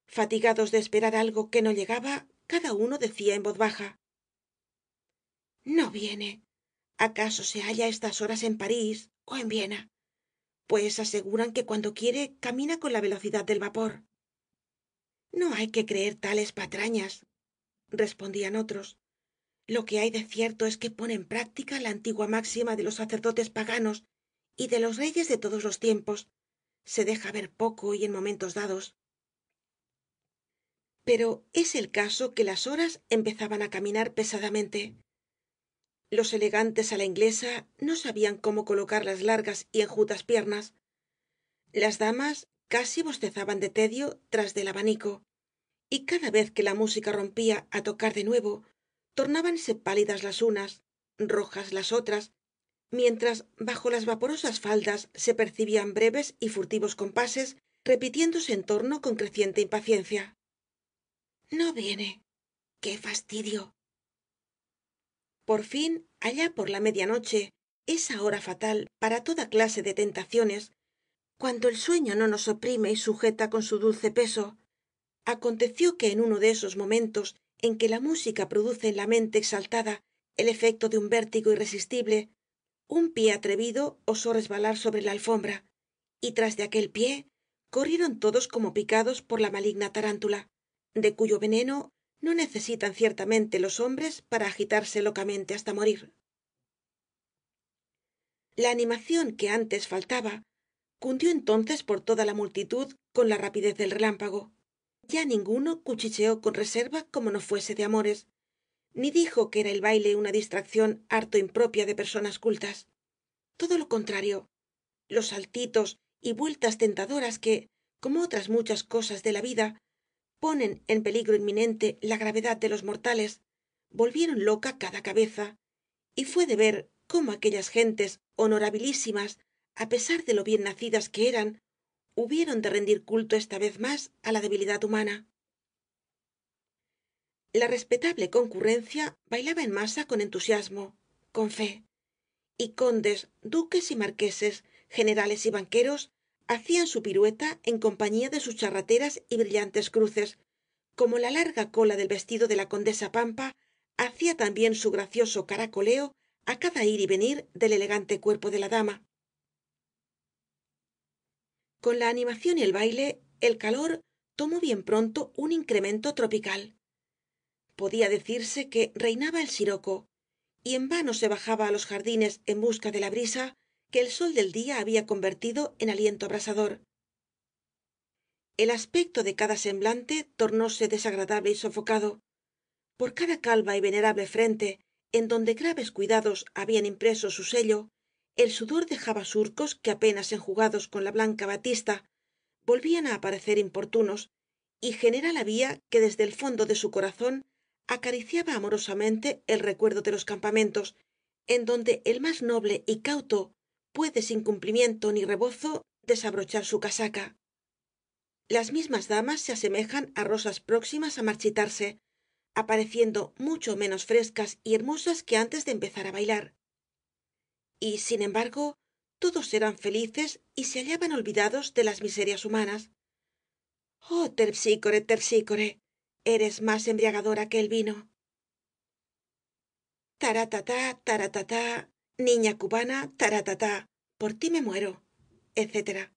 [SPEAKER 1] Fatigados de esperar algo que no llegaba, cada uno decía en voz baja: no viene. ¿Acaso se halla á estas horas en París ó en Viena? Pues aseguran que cuando quiere camina con la velocidad del vapor. No hay que creer tales patrañas, respondían otros. Lo que hay de cierto es que pone en práctica la antigua máxima de los sacerdotes paganos y de los reyes de todos los tiempos: se deja ver poco y en momentos dados. Pero es el caso que las horas empezaban á caminar pesadamente. Los elegantes á la inglesa no sabían cómo colocar las largas y enjutas piernas. Las damas casi bostezaban de tedio tras del abanico, y cada vez que la música rompía á tocar de nuevo, tornábanse pálidas las unas, rojas las otras, mientras bajo las vaporosas faldas se percibían breves y furtivos compases repitiéndose en torno con creciente impaciencia. No viene. ¡Qué fastidio! Por fin, allá por la media noche, esa hora fatal para toda clase de tentaciones, cuando el sueño no nos oprime y sujeta con su dulce peso, aconteció que en uno de esos momentos en que la música produce en la mente exaltada el efecto de un vértigo irresistible, un pie atrevido osó resbalar sobre la alfombra, y tras de aquel pie corrieron todos como picados por la maligna tarántula, de cuyo veneno no necesitan ciertamente los hombres para agitarse locamente hasta morir. La animación que antes faltaba cundió entonces por toda la multitud con la rapidez del relámpago. Ya ninguno cuchicheó con reserva como no fuese de amores, ni dijo que era el baile una distracción harto impropia de personas cultas. Todo lo contrario, los saltitos y vueltas tentadoras que, como otras muchas cosas de la vida, ponen en peligro inminente la gravedad de los mortales, volvieron loca cada cabeza, y fué de ver cómo aquellas gentes honorabilísimas, á pesar de lo bien nacidas que eran, hubieron de rendir culto esta vez más á la debilidad humana. La respetable concurrencia bailaba en masa con entusiasmo, con fe, y condes, duques y marqueses, generales y banqueros hacían su pirueta en compañía de sus charreteras y brillantes cruces, como la larga cola del vestido de la condesa pampa hacía también su gracioso caracoleo á cada ir y venir del elegante cuerpo de la dama. Con la animación y el baile el calor tomó bien pronto un incremento tropical. Podía decirse que reinaba el siroco, y en vano se bajaba á los jardines en busca de la brisa que el sol del día había convertido en aliento abrasador. El aspecto de cada semblante tornóse desagradable y sofocado. Por cada calva y venerable frente, en donde graves cuidados habían impreso su sello, el sudor dejaba surcos que apenas enjugados con la blanca batista volvían á aparecer importunos, y general había que desde el fondo de su corazón acariciaba amorosamente el recuerdo de los campamentos en donde el más noble y cauto puede sin cumplimiento ni rebozo desabrochar su casaca. Las mismas damas se asemejan á rosas próximas á marchitarse, apareciendo mucho menos frescas y hermosas que antes de empezar á bailar. Y sin embargo todos eran felices y se hallaban olvidados de las miserias humanas. Oh, Terpsícore, Terpsícore, eres más embriagadora que el vino. Taratatá, taratatá, niña cubana, taratatá, por ti me muero, etcétera.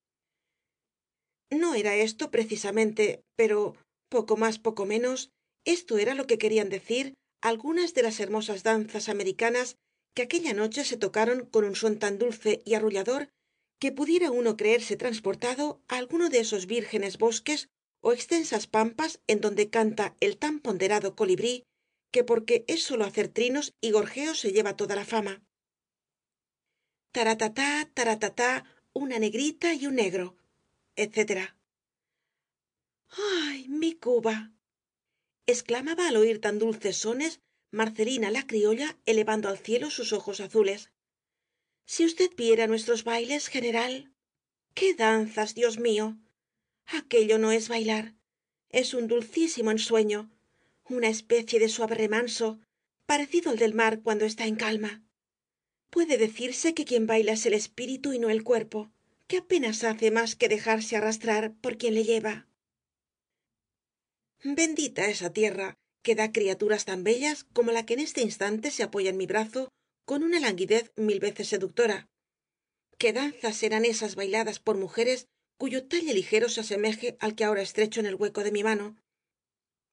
[SPEAKER 1] No era esto precisamente, pero poco más, poco menos, esto era lo que querían decir algunas de las hermosas danzas americanas que aquella noche se tocaron con un son tan dulce y arrullador que pudiera uno creerse transportado á alguno de esos vírgenes bosques ó extensas pampas en donde canta el tan ponderado colibrí que porque es sólo hacer trinos y gorjeos se lleva toda la fama. Taratatá, taratatá, una negrita y un negro, etcétera. ¡Ay, mi Cuba! Exclamaba al oír tan dulces sones Marcelina la criolla elevando al cielo sus ojos azules. Si usted viera nuestros bailes, general. ¡Qué danzas, Dios mío! Aquello no es bailar, es un dulcísimo ensueño, una especie de suave remanso, parecido al del mar cuando está en calma. Puede decirse que quien baila es el espíritu y no el cuerpo, que apenas hace más que dejarse arrastrar por quien le lleva. Bendita esa tierra que da criaturas tan bellas como la que en este instante se apoya en mi brazo con una languidez mil veces seductora. ¿Qué danzas serán esas bailadas por mujeres cuyo talle ligero se asemeje al que ahora estrecho en el hueco de mi mano?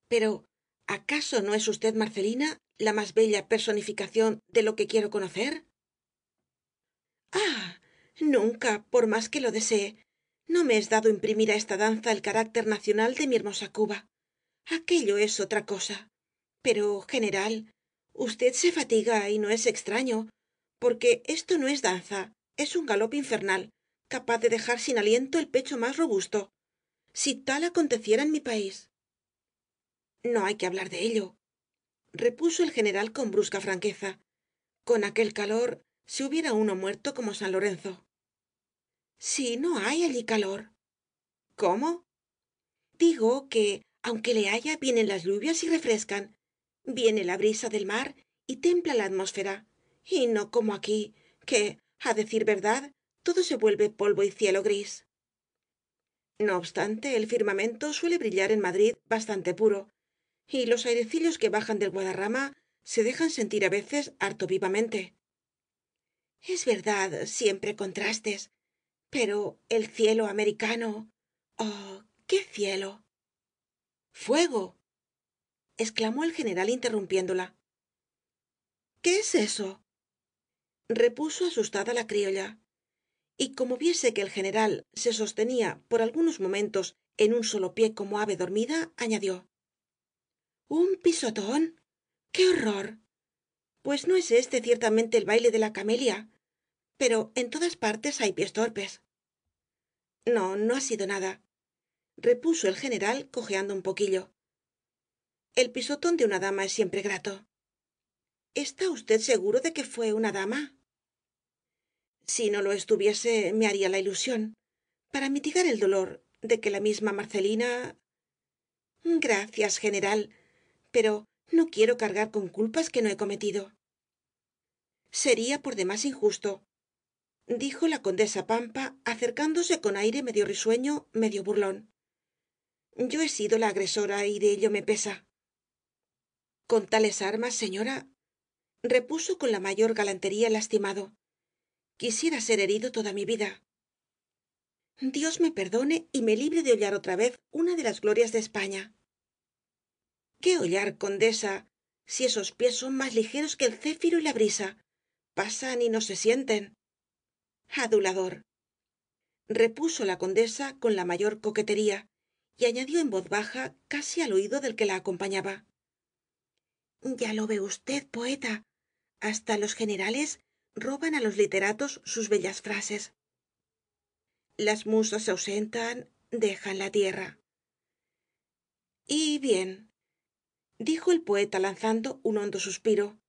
[SPEAKER 1] Pero, ¿acaso no es usted, Marcelina, la más bella personificación de lo que quiero conocer? Ah, nunca, por más que lo desee, no me es dado imprimir á esta danza el carácter nacional de mi hermosa Cuba. Aquello es otra cosa. Pero, general, usted se fatiga y no es extraño, porque esto no es danza, es un galope infernal, capaz de dejar sin aliento el pecho más robusto. Si tal aconteciera en mi país. No hay que hablar de ello, repuso el general con brusca franqueza. Con aquel calor se hubiera uno muerto como San Lorenzo. Si no hay allí calor. ¿Cómo? Digo que, aunque le haya, vienen las lluvias y refrescan. Viene la brisa del mar y templa la atmósfera. Y no como aquí, que, a decir verdad, todo se vuelve polvo y cielo gris. No obstante, el firmamento suele brillar en Madrid bastante puro, y los airecillos que bajan del Guadarrama se dejan sentir a veces harto vivamente. Es verdad, siempre contrastes, pero el cielo americano. Oh, qué cielo. Fuego. Exclamó el general interrumpiéndola. ¿Qué es eso? Repuso asustada la criolla. Y como viese que el general se sostenía por algunos momentos en un solo pie como ave dormida, añadió: ¿Un pisotón? ¡Qué horror! Pues no es este ciertamente el baile de la camelia, pero en todas partes hay pies torpes. No, no ha sido nada, repuso el general cojeando un poquillo. El pisotón de una dama es siempre grato. ¿Está usted seguro de que fue una dama? Si no lo estuviese, me haría la ilusión, para mitigar el dolor de que la misma Marcelina. Gracias, general, pero no quiero cargar con culpas que no he cometido. Sería por demás injusto, dijo la condesa Pampa, acercándose con aire medio risueño, medio burlón. Yo he sido la agresora y de ello me pesa. Con tales armas, señora, repuso con la mayor galantería el lastimado, quisiera ser herido toda mi vida. Dios me perdone y me libre de hollar otra vez una de las glorias de España. ¿Qué hollar, condesa, si esos pies son más ligeros que el céfiro y la brisa? Pasan y no se sienten. Adulador, repuso la condesa con la mayor coquetería, y añadió en voz baja, casi al oído del que la acompañaba: ya lo ve usted, poeta. Hasta los generales roban á los literatos sus bellas frases. Las musas se ausentan, dejan la tierra. Y bien, dijo el poeta lanzando un hondo suspiro,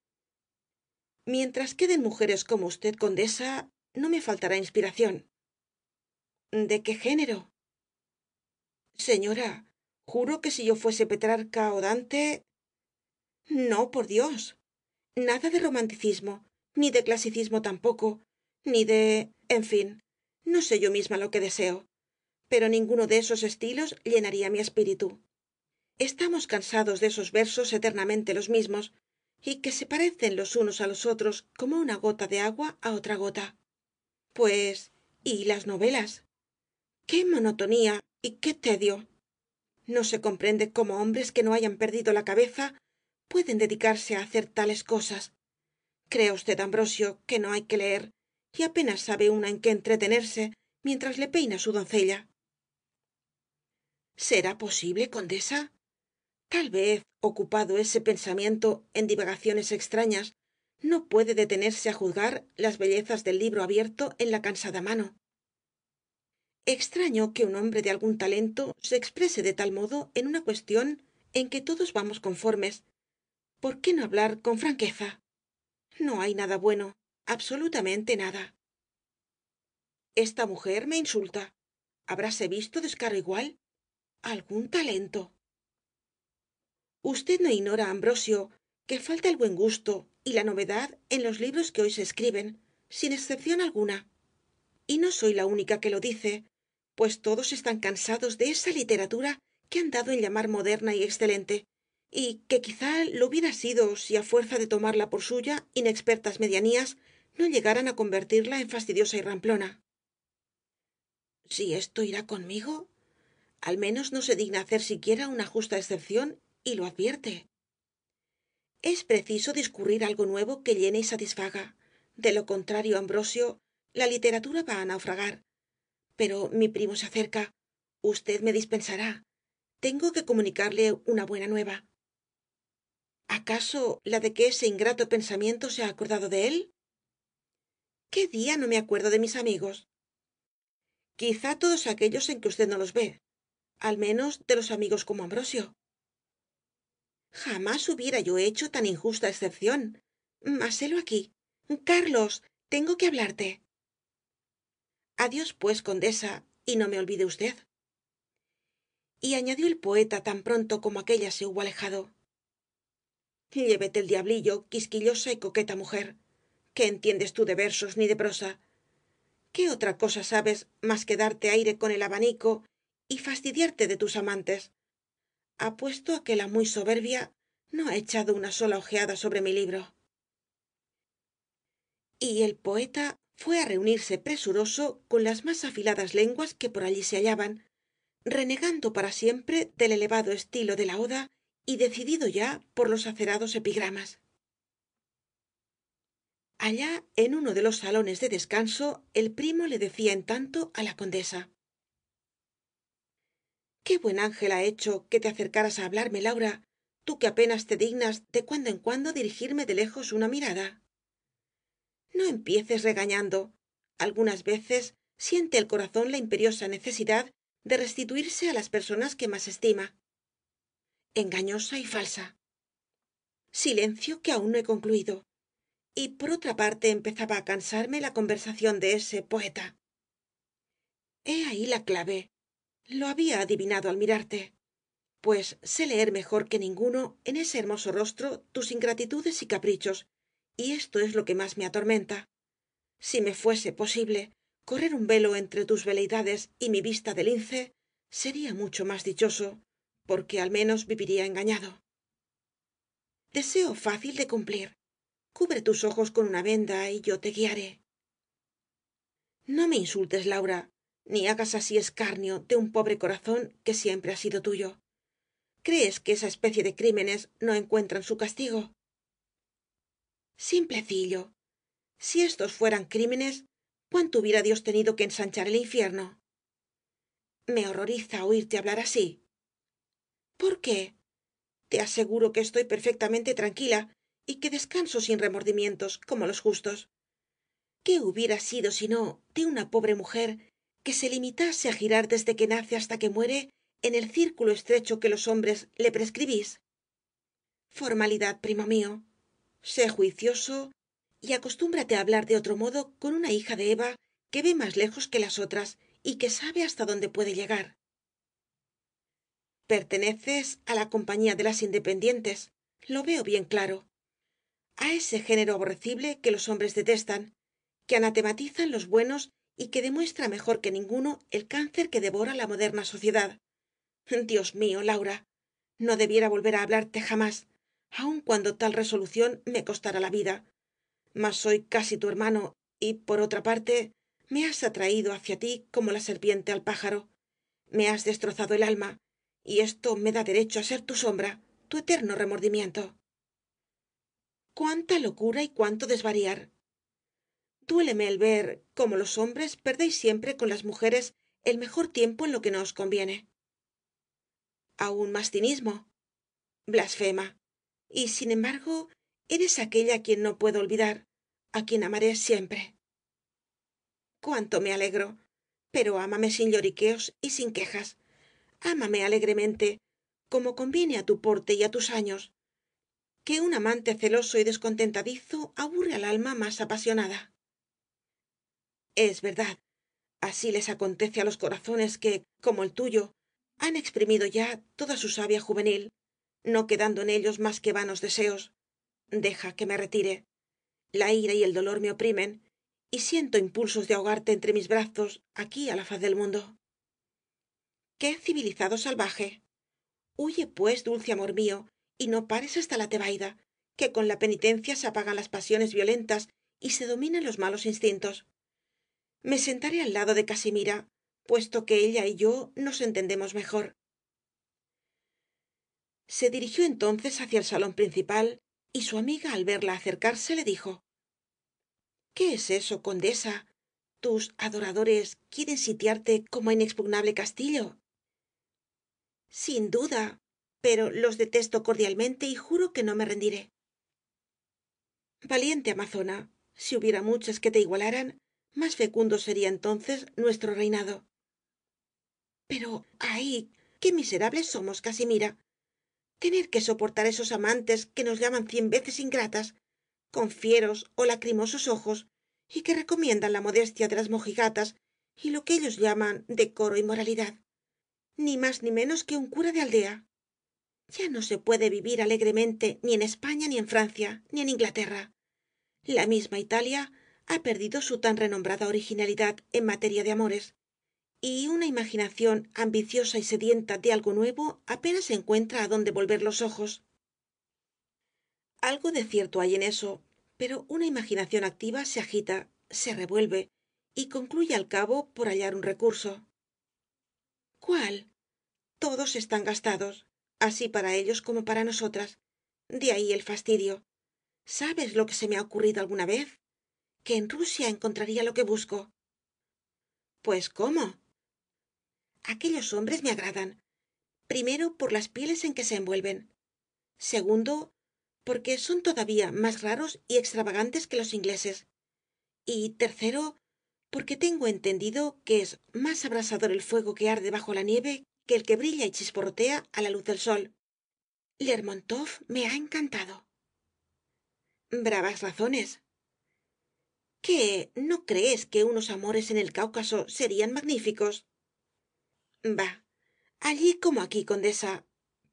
[SPEAKER 1] mientras queden mujeres como usted, condesa, no me faltará inspiración. ¿De qué género? Señora, juro que si yo fuese Petrarca o Dante. No, por Dios. Nada de romanticismo, ni de clasicismo tampoco, ni de. En fin, no sé yo misma lo que deseo, pero ninguno de esos estilos llenaría mi espíritu. Estamos cansados de esos versos eternamente los mismos, y que se parecen los unos á los otros como una gota de agua á otra gota. Pues, ¿y las novelas? ¡Qué monotonía y qué tedio! No se comprende cómo hombres que no hayan perdido la cabeza pueden dedicarse á hacer tales cosas. Crea usted, Ambrosio, que no hay que leer, y apenas sabe una en qué entretenerse mientras le peina su doncella. ¿Será posible, condesa? Tal vez, ocupado ese pensamiento en divagaciones extrañas, no puede detenerse á juzgar las bellezas del libro abierto en la cansada mano. Extraño que un hombre de algún talento se exprese de tal modo en una cuestión en que todos vamos conformes. ¿Por qué no hablar con franqueza? No hay nada bueno, absolutamente nada. Esta mujer me insulta. ¿Habráse visto descaro igual? ¿Algún talento? Usted no ignora, Ambrosio, que falta el buen gusto y la novedad en los libros que hoy se escriben, sin excepción alguna. Y no soy la única que lo dice, pues todos están cansados de esa literatura que han dado en llamar moderna y excelente, y que quizá lo hubiera sido si á fuerza de tomarla por suya inexpertas medianías no llegaran á convertirla en fastidiosa y ramplona. Si esto irá conmigo, al menos no se digna hacer siquiera una justa excepción y lo advierte. Es preciso discurrir algo nuevo que llene y satisfaga. De lo contrario, Ambrosio, la literatura va á naufragar. Pero mi primo se acerca. Usted me dispensará. Tengo que comunicarle una buena nueva. ¿Acaso la de que ese ingrato pensamiento se ha acordado de él? ¿Qué día no me acuerdo de mis amigos? Quizá todos aquellos en que usted no los ve. Al menos de los amigos como Ambrosio. Jamás hubiera yo hecho tan injusta excepción. Mas helo aquí. Carlos, tengo que hablarte. Adiós, pues, condesa, y no me olvide usted. Y añadió el poeta tan pronto como aquélla se hubo alejado. Llévete el diablillo, quisquillosa y coqueta mujer. ¿Qué entiendes tú de versos ni de prosa? ¿Qué otra cosa sabes más que darte aire con el abanico y fastidiarte de tus amantes? Apuesto a que la muy soberbia no ha echado una sola ojeada sobre mi libro. Y el poeta fué á reunirse presuroso con las más afiladas lenguas que por allí se hallaban, renegando para siempre del elevado estilo de la oda y decidido ya por los acerados epigramas. Allá en uno de los salones de descanso el primo le decía en tanto á la condesa: qué buen ángel ha hecho que te acercaras á hablarme, Laura, tú que apenas te dignas de cuando en cuando dirigirme de lejos una mirada. No empieces regañando. Algunas veces siente el corazón la imperiosa necesidad de restituirse á las personas que más estima. Engañosa y falsa. Silencio, que aún no he concluido. Y por otra parte empezaba á cansarme la conversación de ese poeta. He ahí la clave. Lo había adivinado al mirarte. Pues sé leer mejor que ninguno en ese hermoso rostro tus ingratitudes y caprichos, y esto es lo que más me atormenta. Si me fuese posible correr un velo entre tus veleidades y mi vista de lince, sería mucho más dichoso, porque al menos viviría engañado. Deseo fácil de cumplir. Cubre tus ojos con una venda y yo te guiaré. No me insultes, Laura, ni hagas así escarnio de un pobre corazón que siempre ha sido tuyo. ¿Crees que esa especie de crímenes no encuentran su castigo? Simplecillo. Si estos fueran crímenes, ¿cuánto hubiera Dios tenido que ensanchar el infierno? Me horroriza oírte hablar así. ¿Por qué? Te aseguro que estoy perfectamente tranquila y que descanso sin remordimientos, como los justos. ¿Qué hubiera sido sino de una pobre mujer que se limitase a girar desde que nace hasta que muere en el círculo estrecho que los hombres le prescribís? Formalidad, primo mío. Sé juicioso y acostúmbrate a hablar de otro modo con una hija de Eva que ve más lejos que las otras y que sabe hasta dónde puede llegar. Perteneces a la compañía de las independientes, lo veo bien claro. A ese género aborrecible que los hombres detestan, que anatematizan los buenos y que demuestra mejor que ninguno el cáncer que devora la moderna sociedad. Dios mío, Laura, no debiera volver a hablarte jamás, aun cuando tal resolución me costara la vida. Mas soy casi tu hermano y, por otra parte, me has atraído hacia ti como la serpiente al pájaro. Me has destrozado el alma, y esto me da derecho a ser tu sombra, tu eterno remordimiento. Cuánta locura y cuánto desvariar. Duéleme el ver cómo los hombres perdéis siempre con las mujeres el mejor tiempo en lo que no os conviene. Aún más cinismo. Blasfema. Y sin embargo, eres aquella a quien no puedo olvidar, a quien amaré siempre. Cuánto me alegro. Pero ámame sin lloriqueos y sin quejas. Ámame alegremente, como conviene a tu porte y a tus años, que un amante celoso y descontentadizo aburre al alma más apasionada. Es verdad, así les acontece á los corazones que, como el tuyo, han exprimido ya toda su savia juvenil, no quedando en ellos más que vanos deseos. Deja que me retire. La ira y el dolor me oprimen, y siento impulsos de ahogarte entre mis brazos aquí á la faz del mundo. ¡Qué civilizado salvaje! Huye, pues, dulce amor mío, y no pares hasta la tebaida, que con la penitencia se apagan las pasiones violentas y se dominan los malos instintos. Me sentaré al lado de casimira, puesto que ella y yo nos entendemos mejor. Se dirigió entonces hacia el salón principal, y su amiga al verla acercarse le dijo: ¿Qué es eso, condesa? ¿Tus adoradores quieren sitiarte como a inexpugnable castillo? Sin duda, pero los detesto cordialmente y juro que no me rendiré. Valiente amazona, si hubiera muchas que te igualaran, más fecundo sería entonces nuestro reinado. Pero, ay, qué miserables somos, Casimira. Tener que soportar esos amantes que nos llaman 100 veces ingratas, con fieros o lacrimosos ojos, y que recomiendan la modestia de las mojigatas y lo que ellos llaman decoro y moralidad. Ni más ni menos que un cura de aldea. Ya no se puede vivir alegremente ni en España ni en Francia ni en Inglaterra. La misma Italia ha perdido su tan renombrada originalidad en materia de amores, y una imaginación ambiciosa y sedienta de algo nuevo apenas encuentra a dónde volver los ojos. Algo de cierto hay en eso, pero una imaginación activa se agita, se revuelve y concluye al cabo por hallar un recurso. ¿Cuál? Todos están gastados, así para ellos como para nosotras. De ahí el fastidio. ¿Sabes lo que se me ha ocurrido alguna vez? Que en Rusia encontraría lo que busco. Pues, ¿cómo? Aquellos hombres me agradan. Primero, por las pieles en que se envuelven. Segundo, porque son todavía más raros y extravagantes que los ingleses. Y tercero, porque tengo entendido que es más abrasador el fuego que arde bajo la nieve que el que brilla y chisporrotea a la luz del sol. Lermontov me ha encantado. Bravas razones. ¿Qué? ¿No crees que unos amores en el Cáucaso serían magníficos? Bah, allí como aquí, condesa,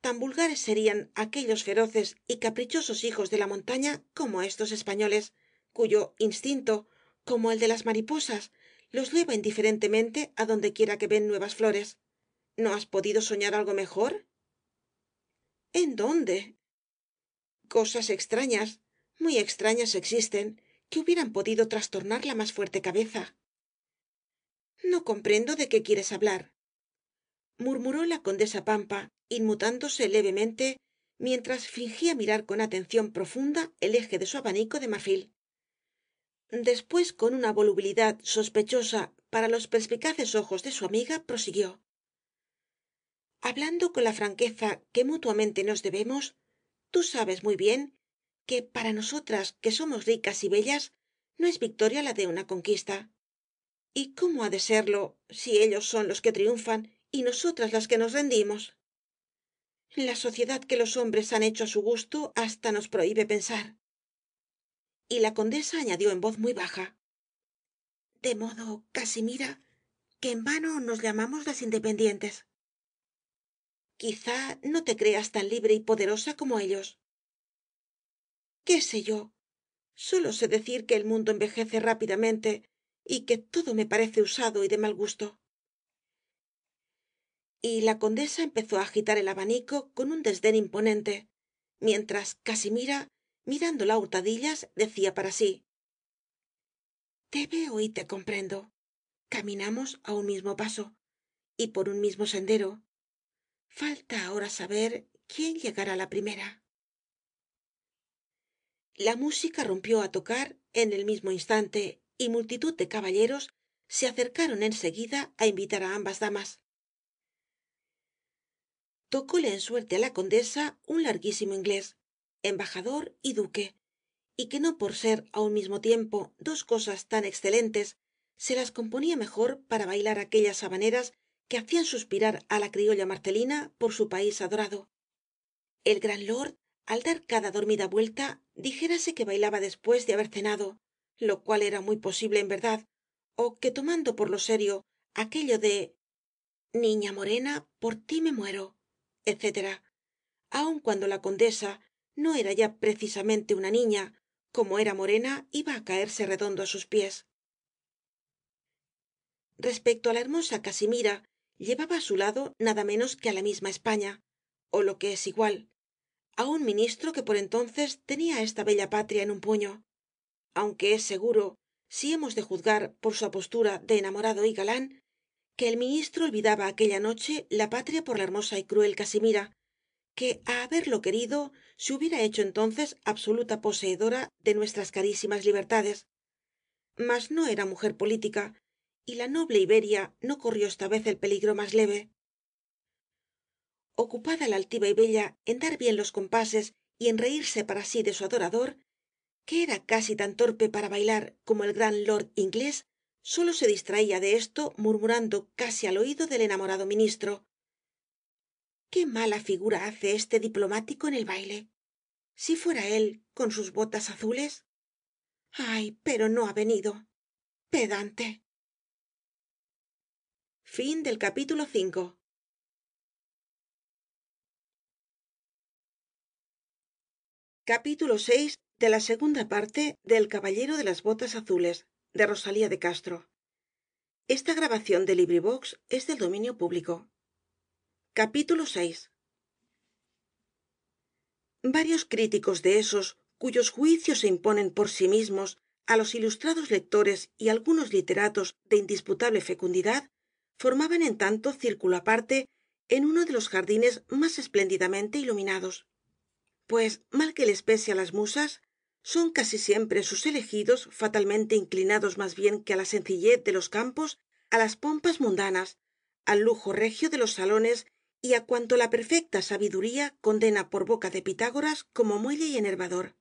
[SPEAKER 1] tan vulgares serían aquellos feroces y caprichosos hijos de la montaña como estos españoles, cuyo instinto, como el de las mariposas, los lleva indiferentemente a donde quiera que ven nuevas flores. ¿No has podido soñar algo mejor? ¿En dónde? Cosas extrañas, muy extrañas existen, que hubieran podido trastornar la más fuerte cabeza. No comprendo de qué quieres hablar, murmuró la condesa Pampa, inmutándose levemente, mientras fingía mirar con atención profunda el eje de su abanico de marfil. Después, con una volubilidad sospechosa para los perspicaces ojos de su amiga, prosiguió: hablando con la franqueza que mutuamente nos debemos, tú sabes muy bien que para nosotras que somos ricas y bellas no es victoria la de una conquista. ¿Y cómo ha de serlo si ellos son los que triunfan y nosotras las que nos rendimos? La sociedad que los hombres han hecho á su gusto hasta nos prohíbe pensar. Y la condesa añadió en voz muy baja: de modo, Casimira, que en vano nos llamamos las independientes. Quizá no te creas tan libre y poderosa como ellos. ¿Qué sé yo? Sólo sé decir que el mundo envejece rápidamente y que todo me parece usado y de mal gusto. Y la condesa empezó a agitar el abanico con un desdén imponente, mientras Casimira, mirándola a hurtadillas, decía para sí: te veo y te comprendo. Caminamos a un mismo paso y por un mismo sendero. Falta ahora saber quién llegará la primera. La música rompió á tocar en el mismo instante y multitud de caballeros se acercaron en seguida á invitar á ambas damas. Tocóle en suerte á la condesa un larguísimo inglés, embajador y duque, y que no por ser á un mismo tiempo dos cosas tan excelentes, se las componía mejor para bailar aquellas habaneras que hacían suspirar á la criolla marcelina por su país adorado. El gran lord, al dar cada dormida vuelta, dijérase que bailaba después de haber cenado, lo cual era muy posible en verdad, ó que tomando por lo serio aquello de niña morena, por ti me muero, etc., aun cuando la condesa no era ya precisamente una niña, como era morena, iba á caerse redondo á sus pies. Respecto á la hermosa casimira, llevaba á su lado nada menos que á la misma España, ó lo que es igual, a un ministro que por entonces tenía á esta bella patria en un puño, aunque es seguro, si hemos de juzgar por su apostura de enamorado y galán, que el ministro olvidaba aquella noche la patria por la hermosa y cruel casimira, que á haberlo querido se hubiera hecho entonces absoluta poseedora de nuestras carísimas libertades. Mas no era mujer política, y la noble Iberia no corrió esta vez el peligro más leve. Ocupada la altiva y bella en dar bien los compases y en reírse para sí de su adorador, que era casi tan torpe para bailar como el gran lord inglés, sólo se distraía de esto murmurando casi al oído del enamorado ministro: qué mala figura hace este diplomático en el baile. Si fuera él con sus botas azules. Ay, pero no ha venido. Pedante. Capítulo 5. Capítulo 6 de la segunda parte del Caballero de las Botas Azules, de Rosalía de Castro. Capítulo 6. Varios críticos de esos cuyos juicios se imponen por sí mismos á los ilustrados lectores y algunos literatos de indisputable fecundidad formaban en tanto círculo aparte en uno de los jardines más espléndidamente iluminados. Pues mal que les pese á las musas, son casi siempre sus elegidos fatalmente inclinados más bien que á la sencillez de los campos, á las pompas mundanas, al lujo regio de los salones y á cuanto la perfecta sabiduría condena por boca de Pitágoras como muelle y enervador.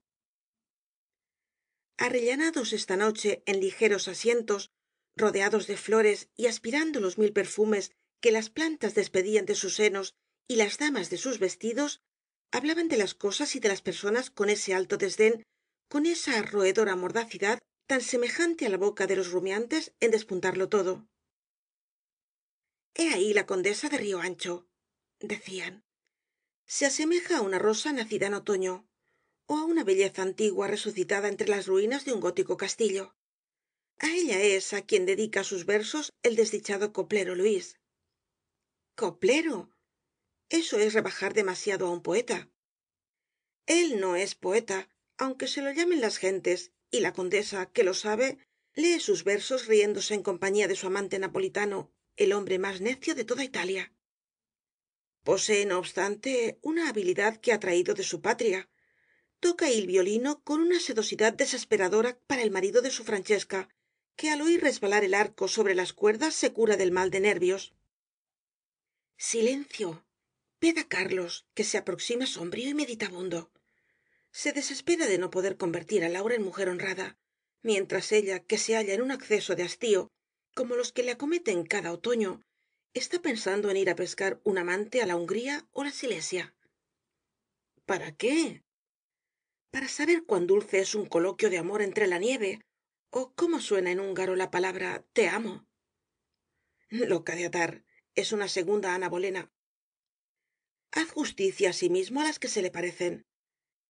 [SPEAKER 1] Arrellanados esta noche en ligeros asientos, rodeados de flores y aspirando los mil perfumes que las plantas despedían de sus senos y las damas de sus vestidos, hablaban de las cosas y de las personas con ese alto desdén, con esa roedora mordacidad tan semejante á la boca de los rumiantes en despuntarlo todo. He ahí la condesa de Río Ancho, decían. Se asemeja á una rosa nacida en otoño, ó á una belleza antigua resucitada entre las ruinas de un gótico castillo. A ella es á quien dedica sus versos el desdichado coplero Luis. ¿Coplero? Eso es rebajar demasiado á un poeta. Él no es poeta, aunque se lo llamen las gentes, y la condesa, que lo sabe, lee sus versos riéndose en compañía de su amante napolitano, el hombre más necio de toda Italia. Posee, no obstante, una habilidad que ha traído de su patria. Toca el violino con una sedosidad desesperadora para el marido de su Francesca, que al oír resbalar el arco sobre las cuerdas se cura del mal de nervios. Silencio. Ved á Carlos, que se aproxima sombrío y meditabundo. Se desespera de no poder convertir á Laura en mujer honrada, mientras ella, que se halla en un acceso de hastío, como los que le acometen cada otoño, está pensando en ir á pescar un amante á la Hungría ó la Silesia. ¿Para qué? Para saber cuán dulce es un coloquio de amor entre la nieve, o cómo suena en húngaro la palabra te amo. Loca de atar, es una segunda Ana Bolena. Haz justicia asimismo á las que se le parecen.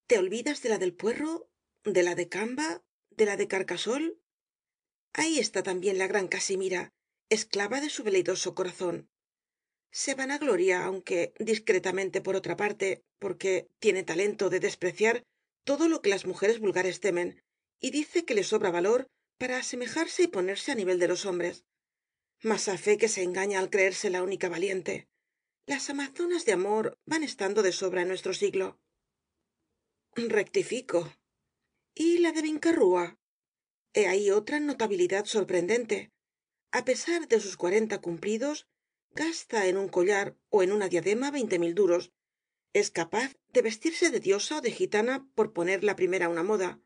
[SPEAKER 1] ¿Te olvidas de la del Puerro, de la de Camba, de la de Carcasol? Ahí está también la gran Casimira, esclava de su veleidoso corazón. Se vanagloria, aunque discretamente por otra parte, porque tiene talento de despreciar todo lo que las mujeres vulgares temen, y dice que le sobra valor para asemejarse y ponerse a nivel de los hombres. Mas a fe que se engaña al creerse la única valiente. Las amazonas de amor van estando de sobra en nuestro siglo. Rectifico. ¿Y la de Vincarrúa? He ahí otra notabilidad sorprendente. A pesar de sus 40 cumplidos, gasta en un collar o en una diadema 20.000 duros. Es capaz de vestirse de diosa o de gitana por poner la primera una moda.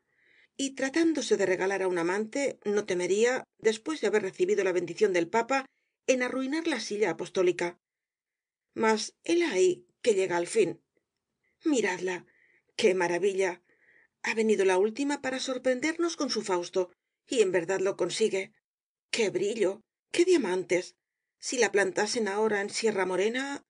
[SPEAKER 1] Y tratándose de regalar a un amante, no temería, después de haber recibido la bendición del Papa, en arruinar la silla apostólica. Mas hela ahí que llega al fin. Miradla. ¡Qué maravilla! Ha venido la última para sorprendernos con su Fausto, y en verdad lo consigue. ¡Qué brillo! ¡Qué diamantes! Si la plantasen ahora en Sierra Morena.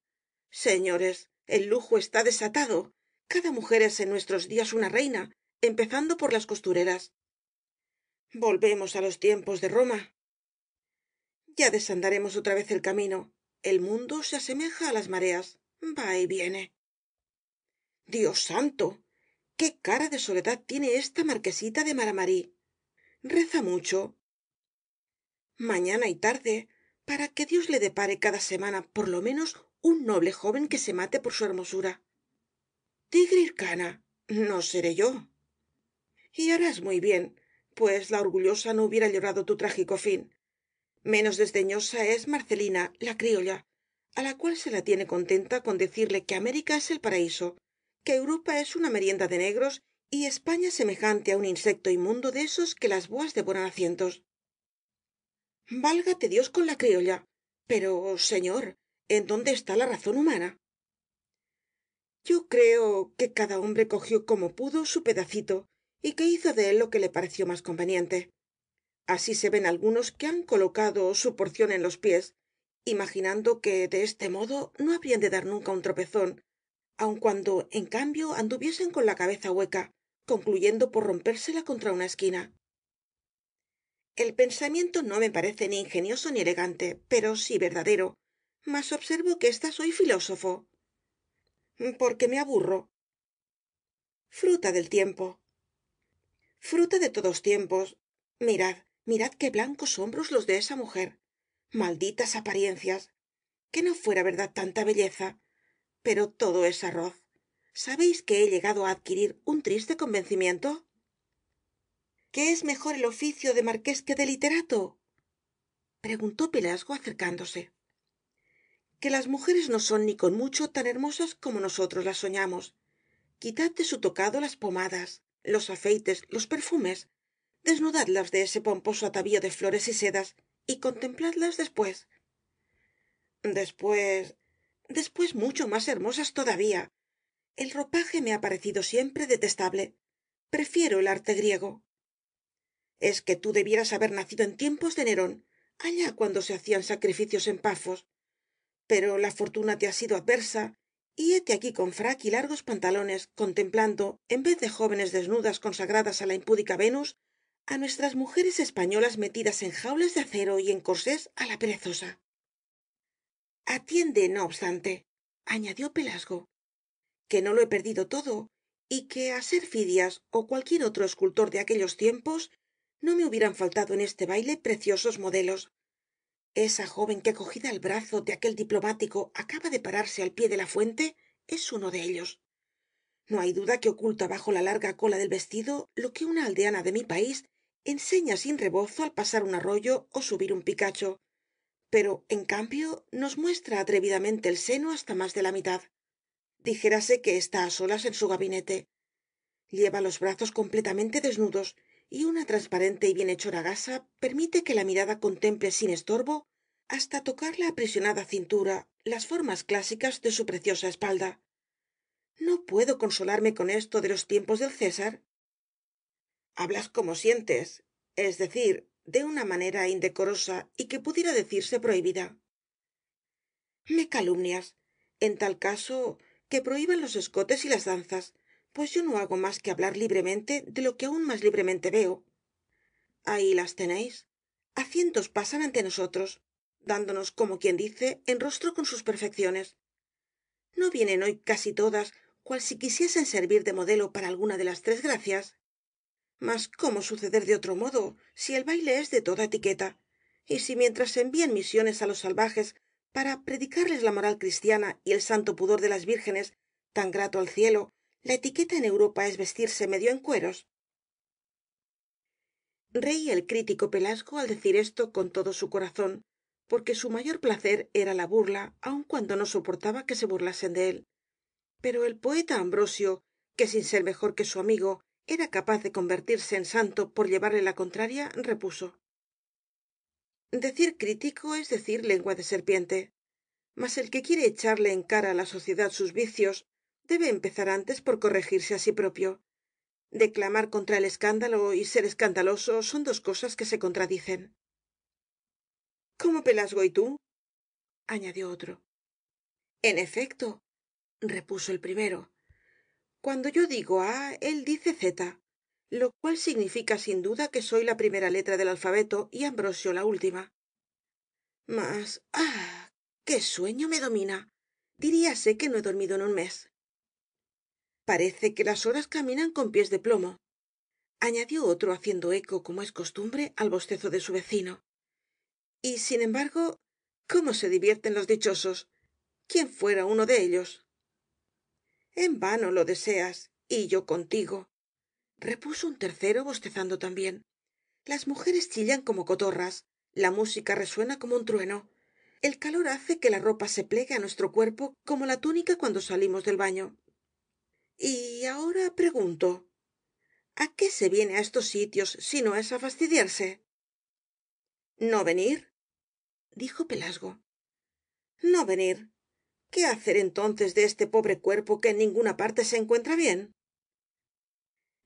[SPEAKER 1] Señores, el lujo está desatado. Cada mujer es en nuestros días una reina, empezando por las costureras. Volvemos á los tiempos de Roma. Ya desandaremos otra vez el camino. El mundo se asemeja á las mareas. Va y viene. Dios santo. Qué cara de soledad tiene esta marquesita de Maramarí. Reza mucho. Mañana y tarde, para que Dios le depare cada semana por lo menos un noble joven que se mate por su hermosura. Tigre Hircana, no seré yo. Y harás muy bien, pues la orgullosa no hubiera llorado tu trágico fin. Menos desdeñosa es Marcelina, la criolla, a la cual se la tiene contenta con decirle que América es el paraíso, que Europa es una merienda de negros y España semejante a un insecto inmundo de esos que las boas devoran a cientos. Válgate Dios con la criolla. Pero, señor, ¿en dónde está la razón humana? Yo creo que cada hombre cogió como pudo su pedacito y que hizo de él lo que le pareció más conveniente. Así se ven algunos que han colocado su porción en los pies, imaginando que de este modo no habrían de dar nunca un tropezón, aun cuando, en cambio, anduviesen con la cabeza hueca, concluyendo por rompérsela contra una esquina. El pensamiento no me parece ni ingenioso ni elegante, pero sí verdadero. Mas observo que estás hoy filósofo. Porque me aburro. Fruta del tiempo. Fruta de todos tiempos. Mirad, mirad qué blancos hombros los de esa mujer. Malditas apariencias. Que no fuera verdad tanta belleza. Pero todo es arroz. ¿Sabéis que he llegado a adquirir un triste convencimiento? ¿Que es mejor el oficio de marqués que de literato? Preguntó Pelasgo acercándose. Que las mujeres no son ni con mucho tan hermosas como nosotros las soñamos. Quitad de su tocado las pomadas, los afeites, los perfumes, desnudadlas de ese pomposo atavío de flores y sedas, y contempladlas después. Después mucho más hermosas todavía. El ropaje me ha parecido siempre detestable. Prefiero el arte griego. Es que tú debieras haber nacido en tiempos de Nerón, allá cuando se hacían sacrificios en Pafos. Pero la fortuna te ha sido adversa, y hete aquí con frac y largos pantalones, contemplando, en vez de jóvenes desnudas consagradas á la impúdica Venus, á nuestras mujeres españolas metidas en jaulas de acero y en corsés á la perezosa. Atiende, no obstante, añadió Pelasgo, que no lo he perdido todo, y que á ser Fidias ó cualquier otro escultor de aquellos tiempos no me hubieran faltado en este baile preciosos modelos. Esa joven que cogida al brazo de aquel diplomático acaba de pararse al pie de la fuente es uno de ellos. No hay duda que oculta bajo la larga cola del vestido lo que una aldeana de mi país enseña sin rebozo al pasar un arroyo o subir un picacho, pero en cambio nos muestra atrevidamente el seno hasta más de la mitad. Dijérase que está a solas en su gabinete. Lleva los brazos completamente desnudos y una transparente y bienhechora gasa permite que la mirada contemple sin estorbo hasta tocar la aprisionada cintura, las formas clásicas de su preciosa espalda. No puedo consolarme con esto de los tiempos del César. Hablas como sientes, es decir, de una manera indecorosa y que pudiera decirse prohibida. Me calumnias. En tal caso, que prohíban los escotes y las danzas, pues yo no hago más que hablar libremente de lo que aún más libremente veo. Ahí las tenéis. A cientos pasan ante nosotros. dándonos, como quien dice, en rostro con sus perfecciones. ¿No vienen hoy casi todas, cual si quisiesen servir de modelo para alguna de las tres gracias? Mas ¿cómo suceder de otro modo, si el baile es de toda etiqueta? Y si mientras se envían misiones á los salvajes para predicarles la moral cristiana y el santo pudor de las vírgenes, tan grato al cielo, la etiqueta en Europa es vestirse medio en cueros. Reía el crítico Pelasgo al decir esto con todo su corazón, porque su mayor placer era la burla, aun cuando no soportaba que se burlasen de él. Pero el poeta Ambrosio, que sin ser mejor que su amigo era capaz de convertirse en santo por llevarle la contraria, repuso: decir crítico es decir lengua de serpiente, mas el que quiere echarle en cara á la sociedad sus vicios debe empezar antes por corregirse á sí propio. Declamar contra el escándalo y ser escandaloso son dos cosas que se contradicen. ¿Como Pelasgo y tú? Añadió otro. En efecto, repuso el primero, cuando yo digo A, él dice Z, lo cual significa sin duda que soy la primera letra del alfabeto y Ambrosio la última. Mas, qué sueño me domina. Diríase que no he dormido en un mes. Parece que las horas caminan con pies de plomo, añadió otro haciendo eco, como es costumbre, al bostezo de su vecino. Y, sin embargo, ¿cómo se divierten los dichosos? ¿Quién fuera uno de ellos? En vano lo deseas, y yo contigo, repuso un tercero bostezando también. Las mujeres chillan como cotorras, la música resuena como un trueno, el calor hace que la ropa se plegue á nuestro cuerpo como la túnica cuando salimos del baño. Y ahora pregunto, ¿a qué se viene á estos sitios si no es á fastidiarse? ¿No venir? Dijo Pelasgo. No venir. ¿Qué hacer entonces de este pobre cuerpo que en ninguna parte se encuentra bien?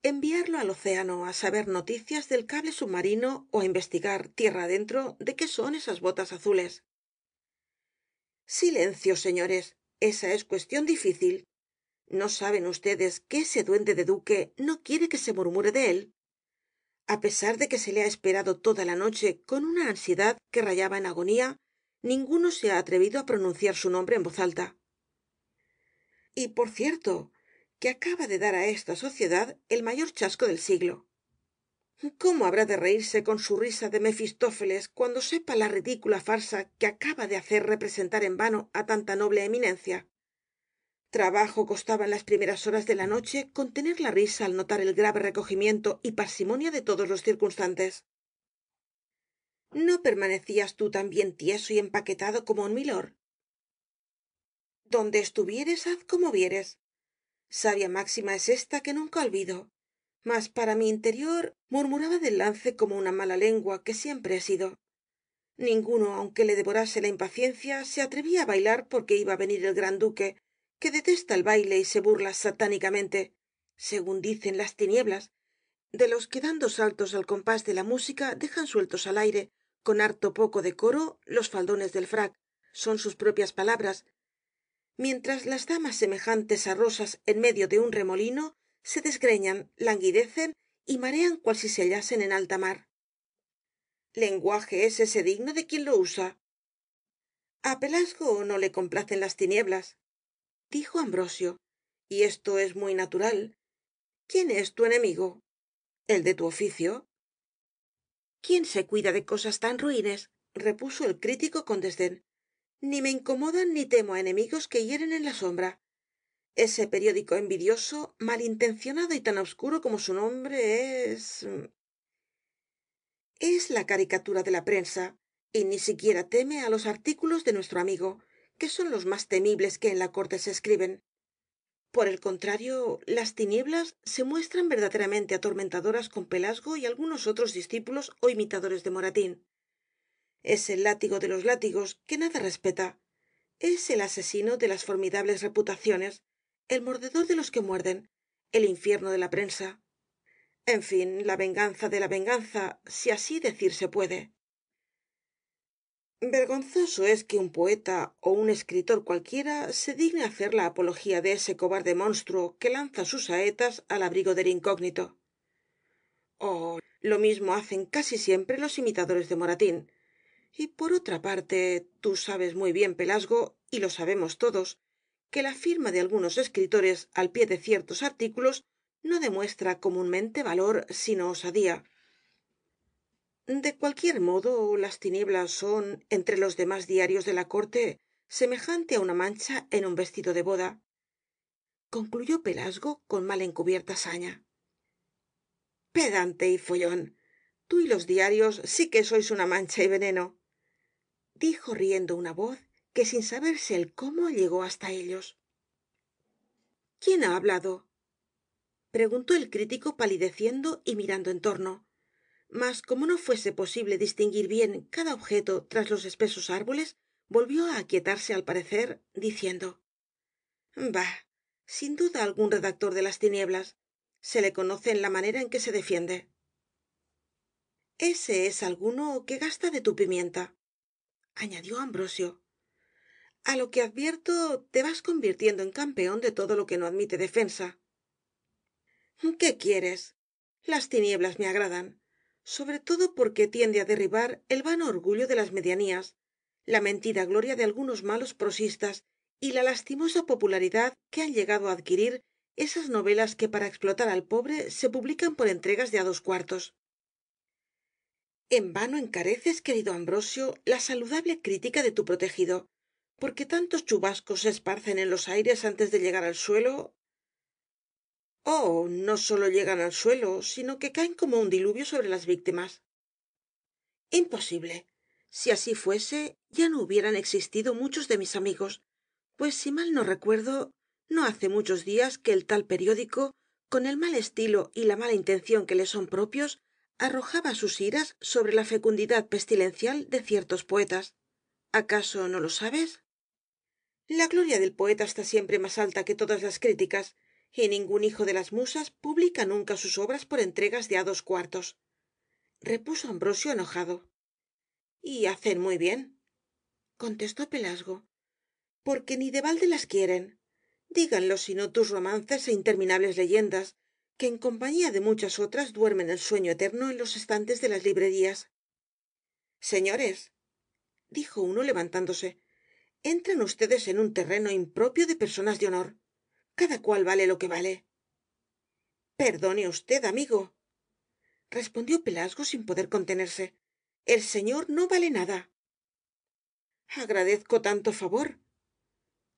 [SPEAKER 1] Enviarlo al océano á saber noticias del cable submarino ó á investigar tierra adentro de qué son esas botas azules. Silencio, señores. Esa es cuestión difícil. ¿No saben ustedes que ese duende de duque no quiere que se murmure de él? A pesar de que se le ha esperado toda la noche con una ansiedad que rayaba en agonía, ninguno se ha atrevido á pronunciar su nombre en voz alta. Y, por cierto, que acaba de dar á esta sociedad el mayor chasco del siglo. ¿Cómo habrá de reírse con su risa de Mefistófeles cuando sepa la ridícula farsa que acaba de hacer representar en vano á tanta noble eminencia? Trabajo costaba en las primeras horas de la noche contener la risa al notar el grave recogimiento y parsimonia de todos los circunstantes. ¿No permanecías tú también tieso y empaquetado como un milord? Donde estuvieres, haz como vieres. Sabia máxima es esta que nunca olvido, mas para mi interior murmuraba del lance como una mala lengua que siempre he sido. Ninguno, aunque le devorase la impaciencia, se atrevía á bailar porque iba á venir el gran duque, que detesta el baile y se burla satánicamente, según dicen las tinieblas, de los que dando saltos al compás de la música dejan sueltos al aire, con harto poco decoro, los faldones del frac, son sus propias palabras, mientras las damas semejantes á rosas en medio de un remolino se desgreñan, languidecen y marean cual si se hallasen en alta mar. Lenguaje es ese digno de quien lo usa. A Pelasgo no le complacen las tinieblas, dijo Ambrosio, y esto es muy natural. ¿Quién es tu enemigo? El de tu oficio. ¿Quién se cuida de cosas tan ruines? Repuso el crítico con desdén. Ni me incomodan ni temo á enemigos que hieren en la sombra. Ese periódico envidioso, malintencionado y tan obscuro como su nombre es la caricatura de la prensa, y ni siquiera teme á los artículos de nuestro amigo, que son los más temibles que en la corte se escriben. Por el contrario, las tinieblas se muestran verdaderamente atormentadoras con Pelasgo y algunos otros discípulos ó imitadores de Moratín. Es el látigo de los látigos, que nada respeta. Es el asesino de las formidables reputaciones, el mordedor de los que muerden, el infierno de la prensa. En fin, la venganza de la venganza, si así decirse puede. Vergonzoso es que un poeta ó un escritor cualquiera se digne hacer la apología de ese cobarde monstruo que lanza sus saetas al abrigo del incógnito. Oh, lo mismo hacen casi siempre los imitadores de Moratín. Y por otra parte, tú sabes muy bien, Pelasgo, y lo sabemos todos, que la firma de algunos escritores al pie de ciertos artículos no demuestra comúnmente valor sino osadía. De cualquier modo, las tinieblas son, entre los demás diarios de la corte, semejante a una mancha en un vestido de boda, concluyó Pelasgo con mal encubierta saña. Pedante y follón. Tú y los diarios sí que sois una mancha y veneno, dijo riendo una voz que sin saberse el cómo llegó hasta ellos. ¿Quién ha hablado? Preguntó el crítico palideciendo y mirando en torno. Mas como no fuese posible distinguir bien cada objeto tras los espesos árboles, volvió á aquietarse al parecer, diciendo: bah, sin duda algún redactor de las tinieblas. Se le conoce en la manera en que se defiende. Ese es alguno que gasta de tu pimienta, añadió Ambrosio. A lo que advierto, te vas convirtiendo en campeón de todo lo que no admite defensa. ¿Qué quieres? Las tinieblas me agradan, sobre todo porque tiende á derribar el vano orgullo de las medianías, la mentida gloria de algunos malos prosistas y la lastimosa popularidad que han llegado á adquirir esas novelas que para explotar al pobre se publican por entregas de á 2 cuartos. En vano encareces, querido Ambrosio, la saludable crítica de tu protegido, porque tantos chubascos se esparcen en los aires antes de llegar al suelo. Oh, no sólo llegan al suelo, sino que caen como un diluvio sobre las víctimas. Imposible. Si así fuese, ya no hubieran existido muchos de mis amigos, pues si mal no recuerdo, no hace muchos días que el tal periódico, con el mal estilo y la mala intención que le son propios, arrojaba sus iras sobre la fecundidad pestilencial de ciertos poetas. ¿Acaso no lo sabes? La gloria del poeta está siempre más alta que todas las críticas, y ningún hijo de las musas publica nunca sus obras por entregas de á 2 cuartos, repuso Ambrosio enojado. Y hacen muy bien, contestó Pelasgo, porque ni de balde las quieren. Díganlo sino tus romances é interminables leyendas, que en compañía de muchas otras duermen el sueño eterno en los estantes de las librerías. Señores, dijo uno levantándose, entran ustedes en un terreno impropio de personas de honor. Cada cual vale lo que vale. Perdone usted, amigo, respondió Pelasgo sin poder contenerse. El señor no vale nada. Agradezco tanto favor,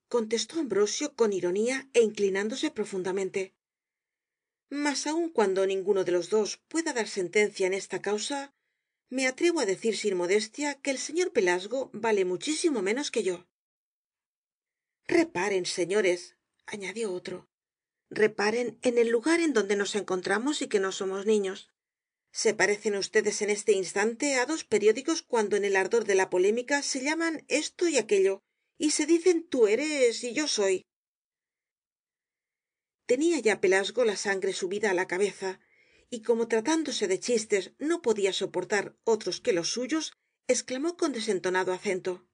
[SPEAKER 1] contestó Ambrosio con ironía é inclinándose profundamente. Mas aun cuando ninguno de los dos pueda dar sentencia en esta causa, me atrevo á decir sin modestia que el señor Pelasgo vale muchísimo menos que yo. Reparen, señores, añadió otro, reparen en el lugar en donde nos encontramos y que no somos niños. Se parecen ustedes en este instante á 2 periódicos cuando en el ardor de la polémica se llaman esto y aquello y se dicen tú eres y yo soy. Tenía ya Pelasgo la sangre subida á la cabeza y como tratándose de chistes no podía soportar otros que los suyos, exclamó con desentonado acento: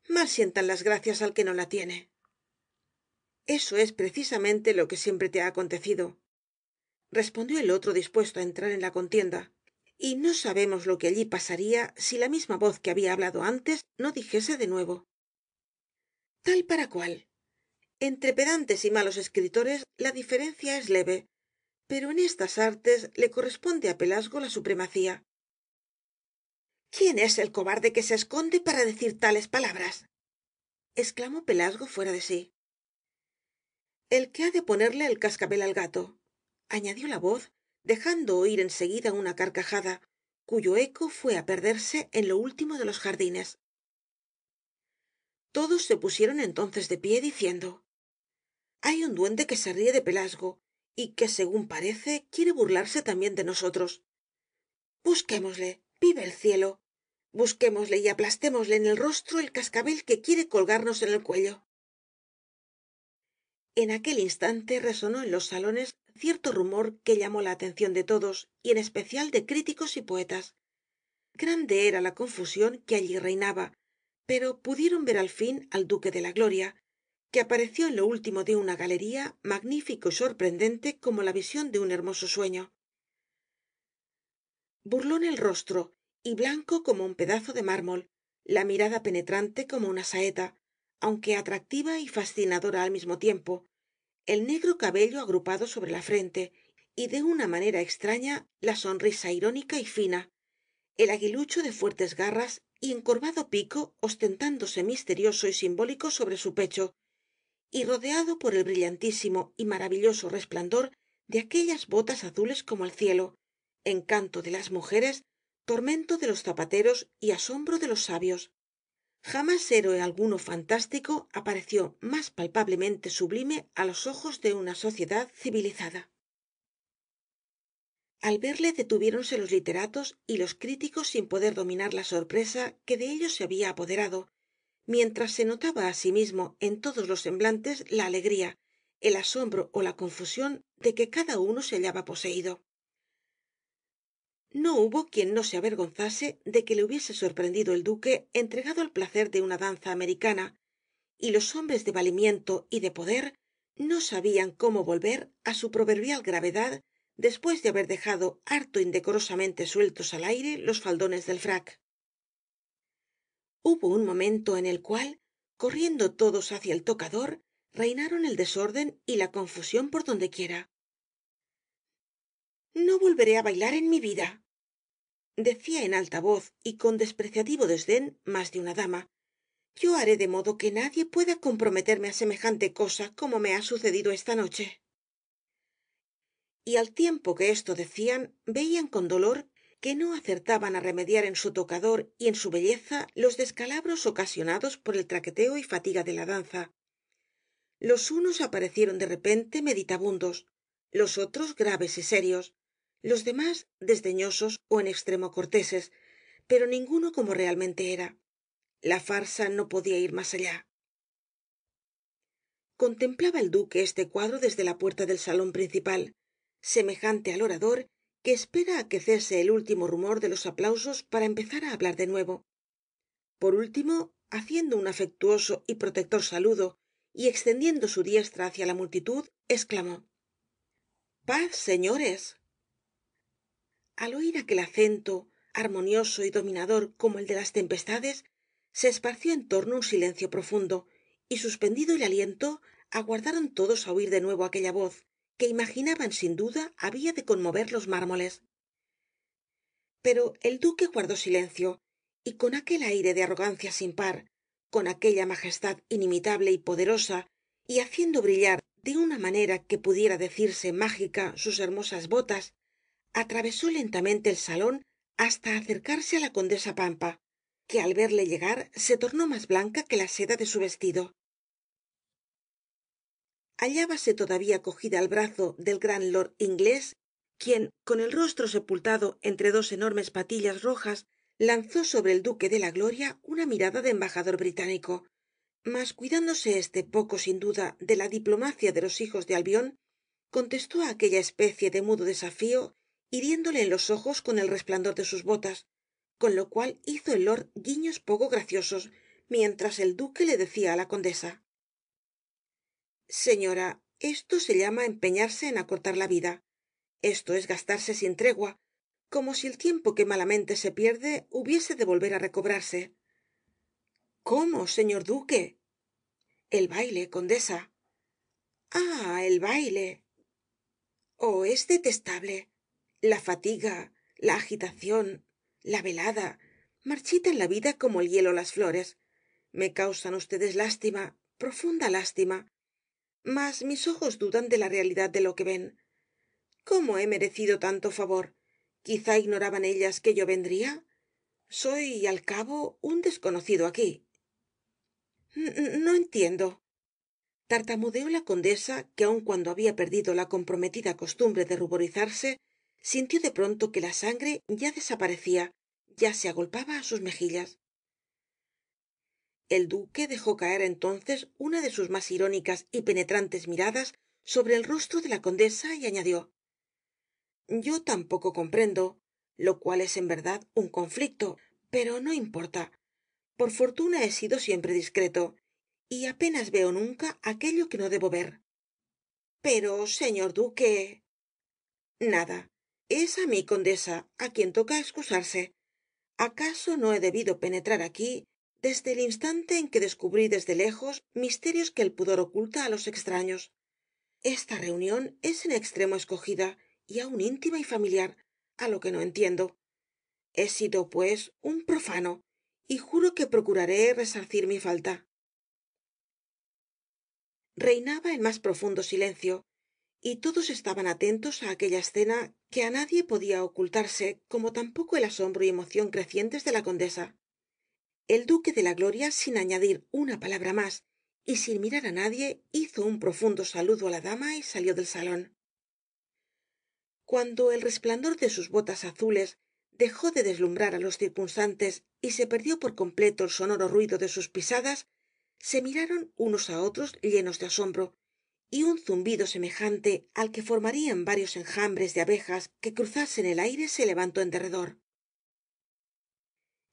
[SPEAKER 1] mal sientan las gracias al que no la tiene. Eso es precisamente lo que siempre te ha acontecido, respondió el otro dispuesto á entrar en la contienda, y no sabemos lo que allí pasaría si la misma voz que había hablado antes no dijese de nuevo: tal para cual. Entre pedantes y malos escritores la diferencia es leve, pero en estas artes le corresponde á Pelasgo la supremacía. ¿Quién es el cobarde que se esconde para decir tales palabras? Exclamó Pelasgo fuera de sí. El que ha de ponerle el cascabel al gato, añadió la voz, dejando oir en seguida una carcajada, cuyo eco fué á perderse en lo último de los jardines. Todos se pusieron entonces de pie diciendo: hay un duende que se ríe de Pelasgo y que según parece quiere burlarse también de nosotros. Busquémosle, vive el cielo, busquémosle y aplastémosle en el rostro el cascabel que quiere colgarnos en el cuello. En aquel instante resonó en los salones cierto rumor que llamó la atención de todos y en especial de críticos y poetas. Grande era la confusión que allí reinaba, pero pudieron ver al fin al duque de la gloria, que apareció en lo último de una galería magnífico y sorprendente como la visión de un hermoso sueño. burlón el rostro y blanco como un pedazo de mármol, la mirada penetrante como una saeta, aunque atractiva y fascinadora al mismo tiempo, el negro cabello agrupado sobre la frente y de una manera extraña la sonrisa irónica y fina, el aguilucho de fuertes garras y encorvado pico ostentándose misterioso y simbólico sobre su pecho, y rodeado por el brillantísimo y maravilloso resplandor de aquellas botas azules como el cielo, encanto de las mujeres, tormento de los zapateros y asombro de los sabios. Jamás héroe alguno fantástico apareció más palpablemente sublime á los ojos de una sociedad civilizada. Al verle detuviéronse los literatos y los críticos sin poder dominar la sorpresa que de ellos se había apoderado, mientras se notaba asimismo en todos los semblantes la alegría, el asombro ó la confusión de que cada uno se hallaba poseído. No hubo quien no se avergonzase de que le hubiese sorprendido el duque entregado al placer de una danza americana, y los hombres de valimiento y de poder no sabían cómo volver á su proverbial gravedad después de haber dejado harto indecorosamente sueltos al aire los faldones del frac. Hubo un momento en el cual, corriendo todos hacia el tocador, reinaron el desorden y la confusión por dondequiera. No volveré á bailar en mi vida, decía en alta voz y con despreciativo desdén más de una dama. Yo haré de modo que nadie pueda comprometerme á semejante cosa como me ha sucedido esta noche. Y al tiempo que esto decían, veían con dolor que no acertaban á remediar en su tocador y en su belleza los descalabros ocasionados por el traqueteo y fatiga de la danza. Los unos aparecieron de repente meditabundos, los otros graves y serios, los demás desdeñosos ó en extremo corteses, pero ninguno como realmente era. La farsa no podía ir más allá. Contemplaba el duque este cuadro desde la puerta del salón principal, semejante al orador que espera á que cese el último rumor de los aplausos para empezar á hablar de nuevo. Por último, haciendo un afectuoso y protector saludo y extendiendo su diestra hacia la multitud, exclamó: paz, señores. Al oir aquel acento armonioso y dominador como el de las tempestades, se esparció en torno un silencio profundo, y suspendido el aliento aguardaron todos á oir de nuevo aquella voz que imaginaban sin duda había de conmover los mármoles. Pero el duque guardó silencio, y con aquel aire de arrogancia sin par, con aquella majestad inimitable y poderosa, y haciendo brillar de una manera que pudiera decirse mágica sus hermosas botas, atravesó lentamente el salón hasta acercarse á la condesa pampa, que al verle llegar se tornó más blanca que la seda de su vestido. Hallábase todavía cogida al brazo del gran lord inglés, quien con el rostro sepultado entre dos enormes patillas rojas lanzó sobre el duque de la gloria una mirada de embajador británico, mas cuidándose éste poco sin duda de la diplomacia de los hijos de albión, contestó á aquella especie de mudo desafío hiriéndole en los ojos con el resplandor de sus botas, con lo cual hizo el lord guiños poco graciosos mientras el duque le decía á la condesa: señora, esto se llama empeñarse en acortar la vida, esto es gastarse sin tregua, como si el tiempo que malamente se pierde hubiese de volver á recobrarse. ¿Cómo, señor duque? El baile, condesa. Ah, el baile. Oh, es detestable. La fatiga, la agitación, la velada, marchitan la vida como el hielo las flores. Me causan ustedes lástima, profunda lástima. Mas mis ojos dudan de la realidad de lo que ven. ¿Cómo he merecido tanto favor? Quizá ignoraban ellas que yo vendría. Soy, al cabo, un desconocido aquí. No entiendo. Tartamudeó la condesa, que aun cuando había perdido la comprometida costumbre de ruborizarse, sintió de pronto que la sangre ya desaparecía, ya se agolpaba á sus mejillas. El duque dejó caer entonces una de sus más irónicas y penetrantes miradas sobre el rostro de la condesa y añadió: yo tampoco comprendo, lo cual es en verdad un conflicto, pero no importa. Por fortuna he sido siempre discreto, y apenas veo nunca aquello que no debo ver. Pero, señor duque. Nada. Es á mí, condesa, á quien toca excusarse. ¿Acaso no he debido penetrar aquí desde el instante en que descubrí desde lejos misterios que el pudor oculta á los extraños? Esta reunión es en extremo escogida y aun íntima y familiar, á lo que no entiendo. He sido, pues, un profano, y juro que procuraré resarcir mi falta. Reinaba el más profundo silencio, y todos estaban atentos á aquella escena que á nadie podía ocultarse, como tampoco el asombro y emoción crecientes de la condesa. El duque de la gloria, sin añadir una palabra más y sin mirar á nadie, hizo un profundo saludo á la dama y salió del salón. Cuando el resplandor de sus botas azules dejó de deslumbrar á los circunstantes y se perdió por completo el sonoro ruido de sus pisadas, se miraron unos á otros llenos de asombro, y un zumbido semejante al que formarían varios enjambres de abejas que cruzasen el aire se levantó en derredor.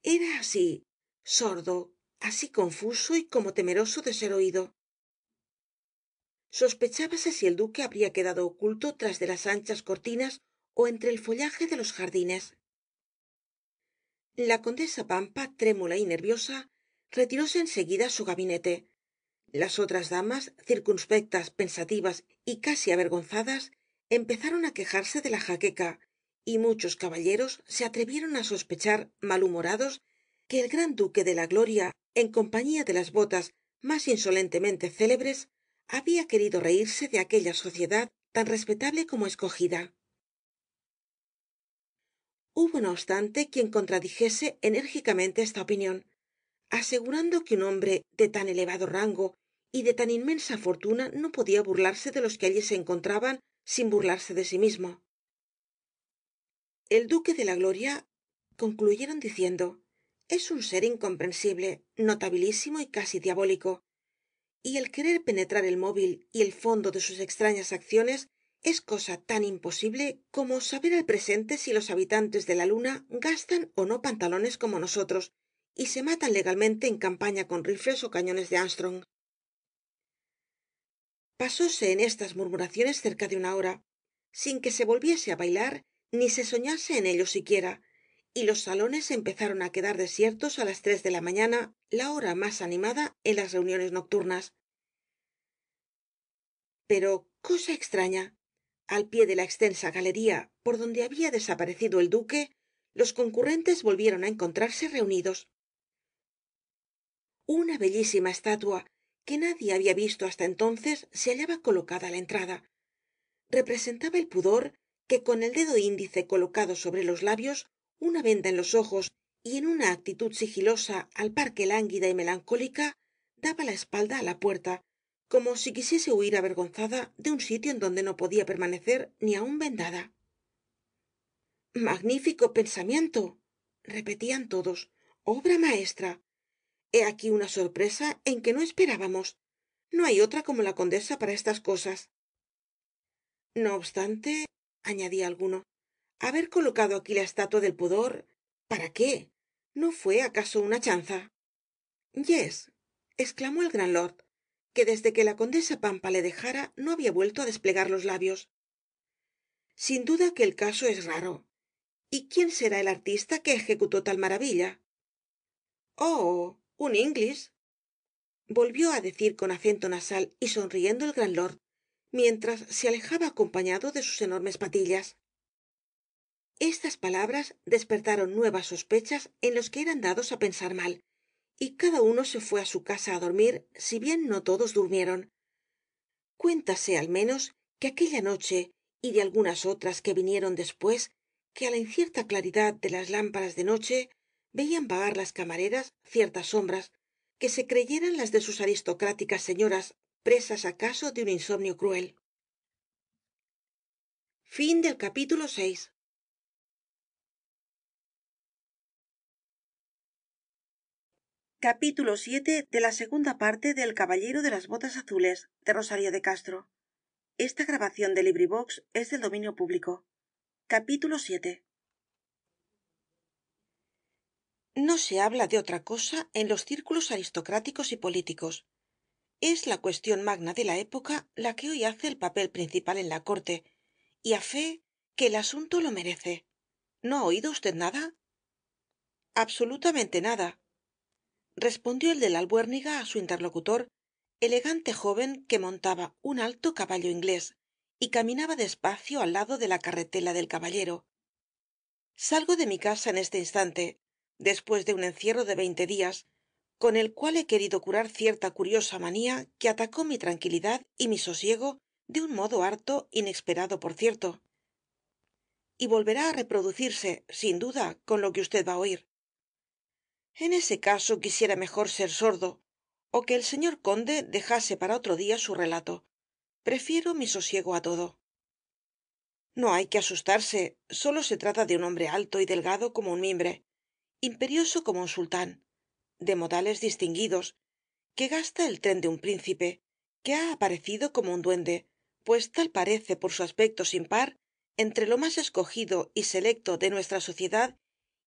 [SPEAKER 1] Era así, sordo, así confuso y como temeroso de ser oído. Sospechábase si el duque habría quedado oculto tras de las anchas cortinas o entre el follaje de los jardines. La condesa pampa, trémula y nerviosa, retiróse en seguida á su gabinete. Las otras damas, circunspectas, pensativas y casi avergonzadas, empezaron á quejarse de la jaqueca, y muchos caballeros se atrevieron á sospechar, malhumorados, que el gran duque de la gloria, en compañía de las botas más insolentemente célebres, había querido reírse de aquella sociedad tan respetable como escogida. Hubo, no obstante, quien contradijese enérgicamente esta opinión, asegurando que un hombre de tan elevado rango y de tan inmensa fortuna no podía burlarse de los que allí se encontraban sin burlarse de sí mismo. El duque de la gloria, concluyeron diciendo, es un ser incomprensible, notabilísimo y casi diabólico, y el querer penetrar el móvil y el fondo de sus extrañas acciones es cosa tan imposible como saber al presente si los habitantes de la luna gastan ó no pantalones como nosotros y se matan legalmente en campaña con rifles ó cañones de Armstrong. Pasóse en estas murmuraciones cerca de una hora, sin que se volviese á bailar ni se soñase en ello siquiera, y los salones empezaron á quedar desiertos á las 3 de la mañana, la hora más animada en las reuniones nocturnas. Pero, cosa extraña, al pie de la extensa galería por donde había desaparecido el duque, los concurrentes volvieron á encontrarse reunidos. Una bellísima estatua que nadie había visto hasta entonces se hallaba colocada á la entrada. Representaba el pudor que con el dedo índice colocado sobre los labios, una venda en los ojos y en una actitud sigilosa al par que lánguida y melancólica, daba la espalda á la puerta, como si quisiese huir avergonzada de un sitio en donde no podía permanecer ni aun vendada. Magnífico pensamiento, repetían todos, obra maestra. He aquí una sorpresa en que no esperábamos. No hay otra como la condesa para estas cosas. No obstante, añadía alguno, haber colocado aquí la estatua del pudor, ¿para qué? ¿No fué acaso una chanza? Yes, exclamó el gran lord, que desde que la condesa pampa le dejara no había vuelto á desplegar los labios. Sin duda que el caso es raro. ¿Y quién será el artista que ejecutó tal maravilla? Oh, un inglés, volvió á decir con acento nasal y sonriendo el gran lord, mientras se alejaba acompañado de sus enormes patillas. Estas palabras despertaron nuevas sospechas en los que eran dados á pensar mal, y cada uno se fué á su casa á dormir, si bien no todos durmieron. Cuéntase al menos que aquella noche y de algunas otras que vinieron después, que á la incierta claridad de las lámparas de noche veían vagar las camareras ciertas sombras que se creyeran las de sus aristocráticas señoras, presas acaso de un insomnio cruel. Capítulo 6. Capítulo 7 de la segunda parte del Caballero de las Botas Azules de Rosalía de Castro. Capítulo 7. No se habla de otra cosa en los círculos aristocráticos y políticos. Es la cuestión magna de la época la que hoy hace el papel principal en la corte, y á fe que el asunto lo merece. ¿No ha oído usted nada? absolutamente nada, respondió el de la albuérniga á su interlocutor, elegante joven que montaba un alto caballo inglés y caminaba despacio al lado de la carretela del caballero. Salgo de mi casa en este instante, después de un encierro de 20 días, con el cual he querido curar cierta curiosa manía que atacó mi tranquilidad y mi sosiego de un modo harto inesperado, por cierto, y volverá á reproducirse, sin duda, con lo que usted va á oír. En ese caso quisiera mejor ser sordo, o que el señor conde dejase para otro día su relato. Prefiero mi sosiego á todo. No hay que asustarse, sólo se trata de un hombre alto y delgado como un mimbre, imperioso como un sultán, de modales distinguidos, que gasta el tren de un príncipe, que ha aparecido como un duende, pues tal parece por su aspecto sin par entre lo más escogido y selecto de nuestra sociedad,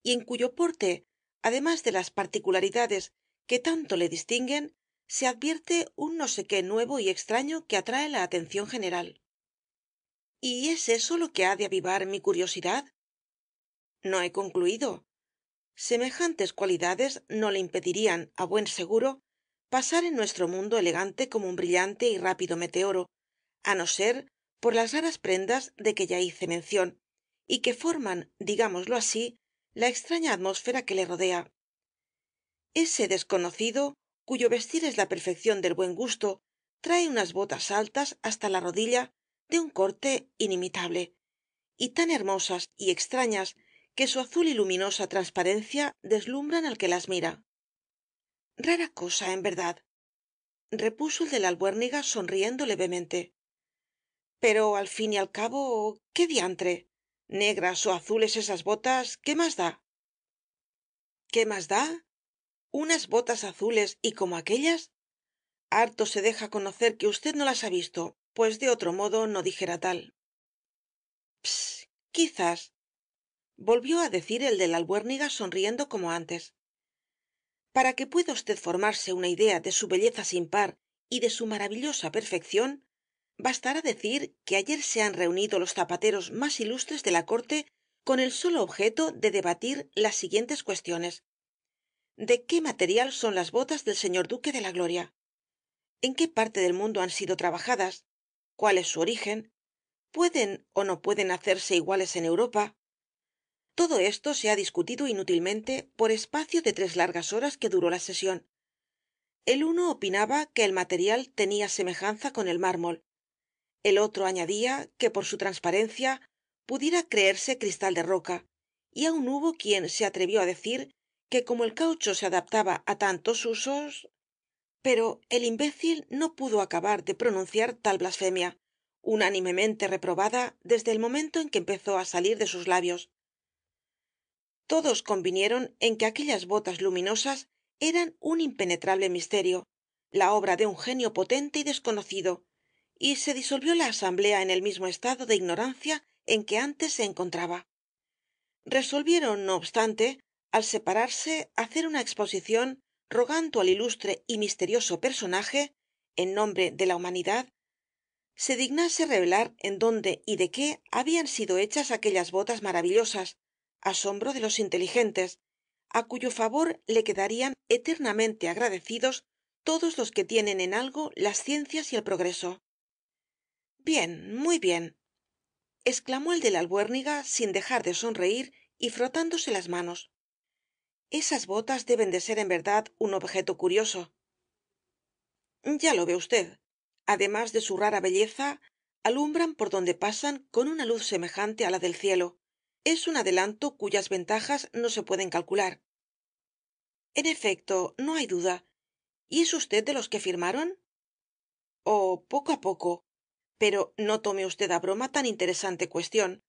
[SPEAKER 1] y en cuyo porte, además de las particularidades que tanto le distinguen, se advierte un no sé qué nuevo y extraño que atrae la atención general. ¿Y es eso lo que ha de avivar mi curiosidad? No he concluido. Semejantes cualidades no le impedirían, á buen seguro, pasar en nuestro mundo elegante como un brillante y rápido meteoro, á no ser por las raras prendas de que ya hice mención, y que forman, digámoslo así, la extraña atmósfera que le rodea. Ese desconocido, cuyo vestir es la perfección del buen gusto, trae unas botas altas hasta la rodilla de un corte inimitable, y tan hermosas y extrañas que su azul y luminosa transparencia deslumbran al que las mira. Rara cosa, en verdad, repuso el de la albuérniga sonriendo levemente. Pero al fin y al cabo, ¿qué diantre? Negras o azules esas botas, ¿qué más da? ¿Qué más da? ¿Unas botas azules y como aquellas? Harto se deja conocer que usted no las ha visto, pues de otro modo no dijera tal. Ps, quizás, volvió á decir el de la albuérniga sonriendo como antes. Para que pueda usted formarse una idea de su belleza sin par y de su maravillosa perfección, bastará decir que ayer se han reunido los zapateros más ilustres de la corte con el solo objeto de debatir las siguientes cuestiones: ¿de qué material son las botas del señor duque de la gloria? ¿En qué parte del mundo han sido trabajadas? ¿Cuál es su origen? ¿Pueden o no pueden hacerse iguales en Europa? Todo esto se ha discutido inútilmente por espacio de 3 largas horas que duró la sesión. El uno opinaba que el material tenía semejanza con el mármol, el otro añadía que por su transparencia pudiera creerse cristal de roca, y aun hubo quien se atrevió á decir que como el caucho se adaptaba á tantos usos. Pero el imbécil no pudo acabar de pronunciar tal blasfemia, unánimemente reprobada desde el momento en que empezó á salir de sus labios. Todos convinieron en que aquellas botas luminosas eran un impenetrable misterio, la obra de un genio potente y desconocido, y se disolvió la asamblea en el mismo estado de ignorancia en que antes se encontraba. Resolvieron, no obstante, al separarse, hacer una exposición rogando al ilustre y misterioso personaje, en nombre de la humanidad, se dignase revelar en dónde y de qué habían sido hechas aquellas botas maravillosas, asombro de los inteligentes, á cuyo favor le quedarían eternamente agradecidos todos los que tienen en algo las ciencias y el progreso. Bien, muy bien, exclamó el de la albuérniga sin dejar de sonreír y frotándose las manos. Esas botas deben de ser en verdad un objeto curioso. Ya lo ve usted. Además de su rara belleza, alumbran por donde pasan con una luz semejante á la del cielo. Es un adelanto cuyas ventajas no se pueden calcular. En efecto, no hay duda. ¿Y es usted de los que firmaron? Oh, poco á poco. Pero no tome usted á broma tan interesante cuestión.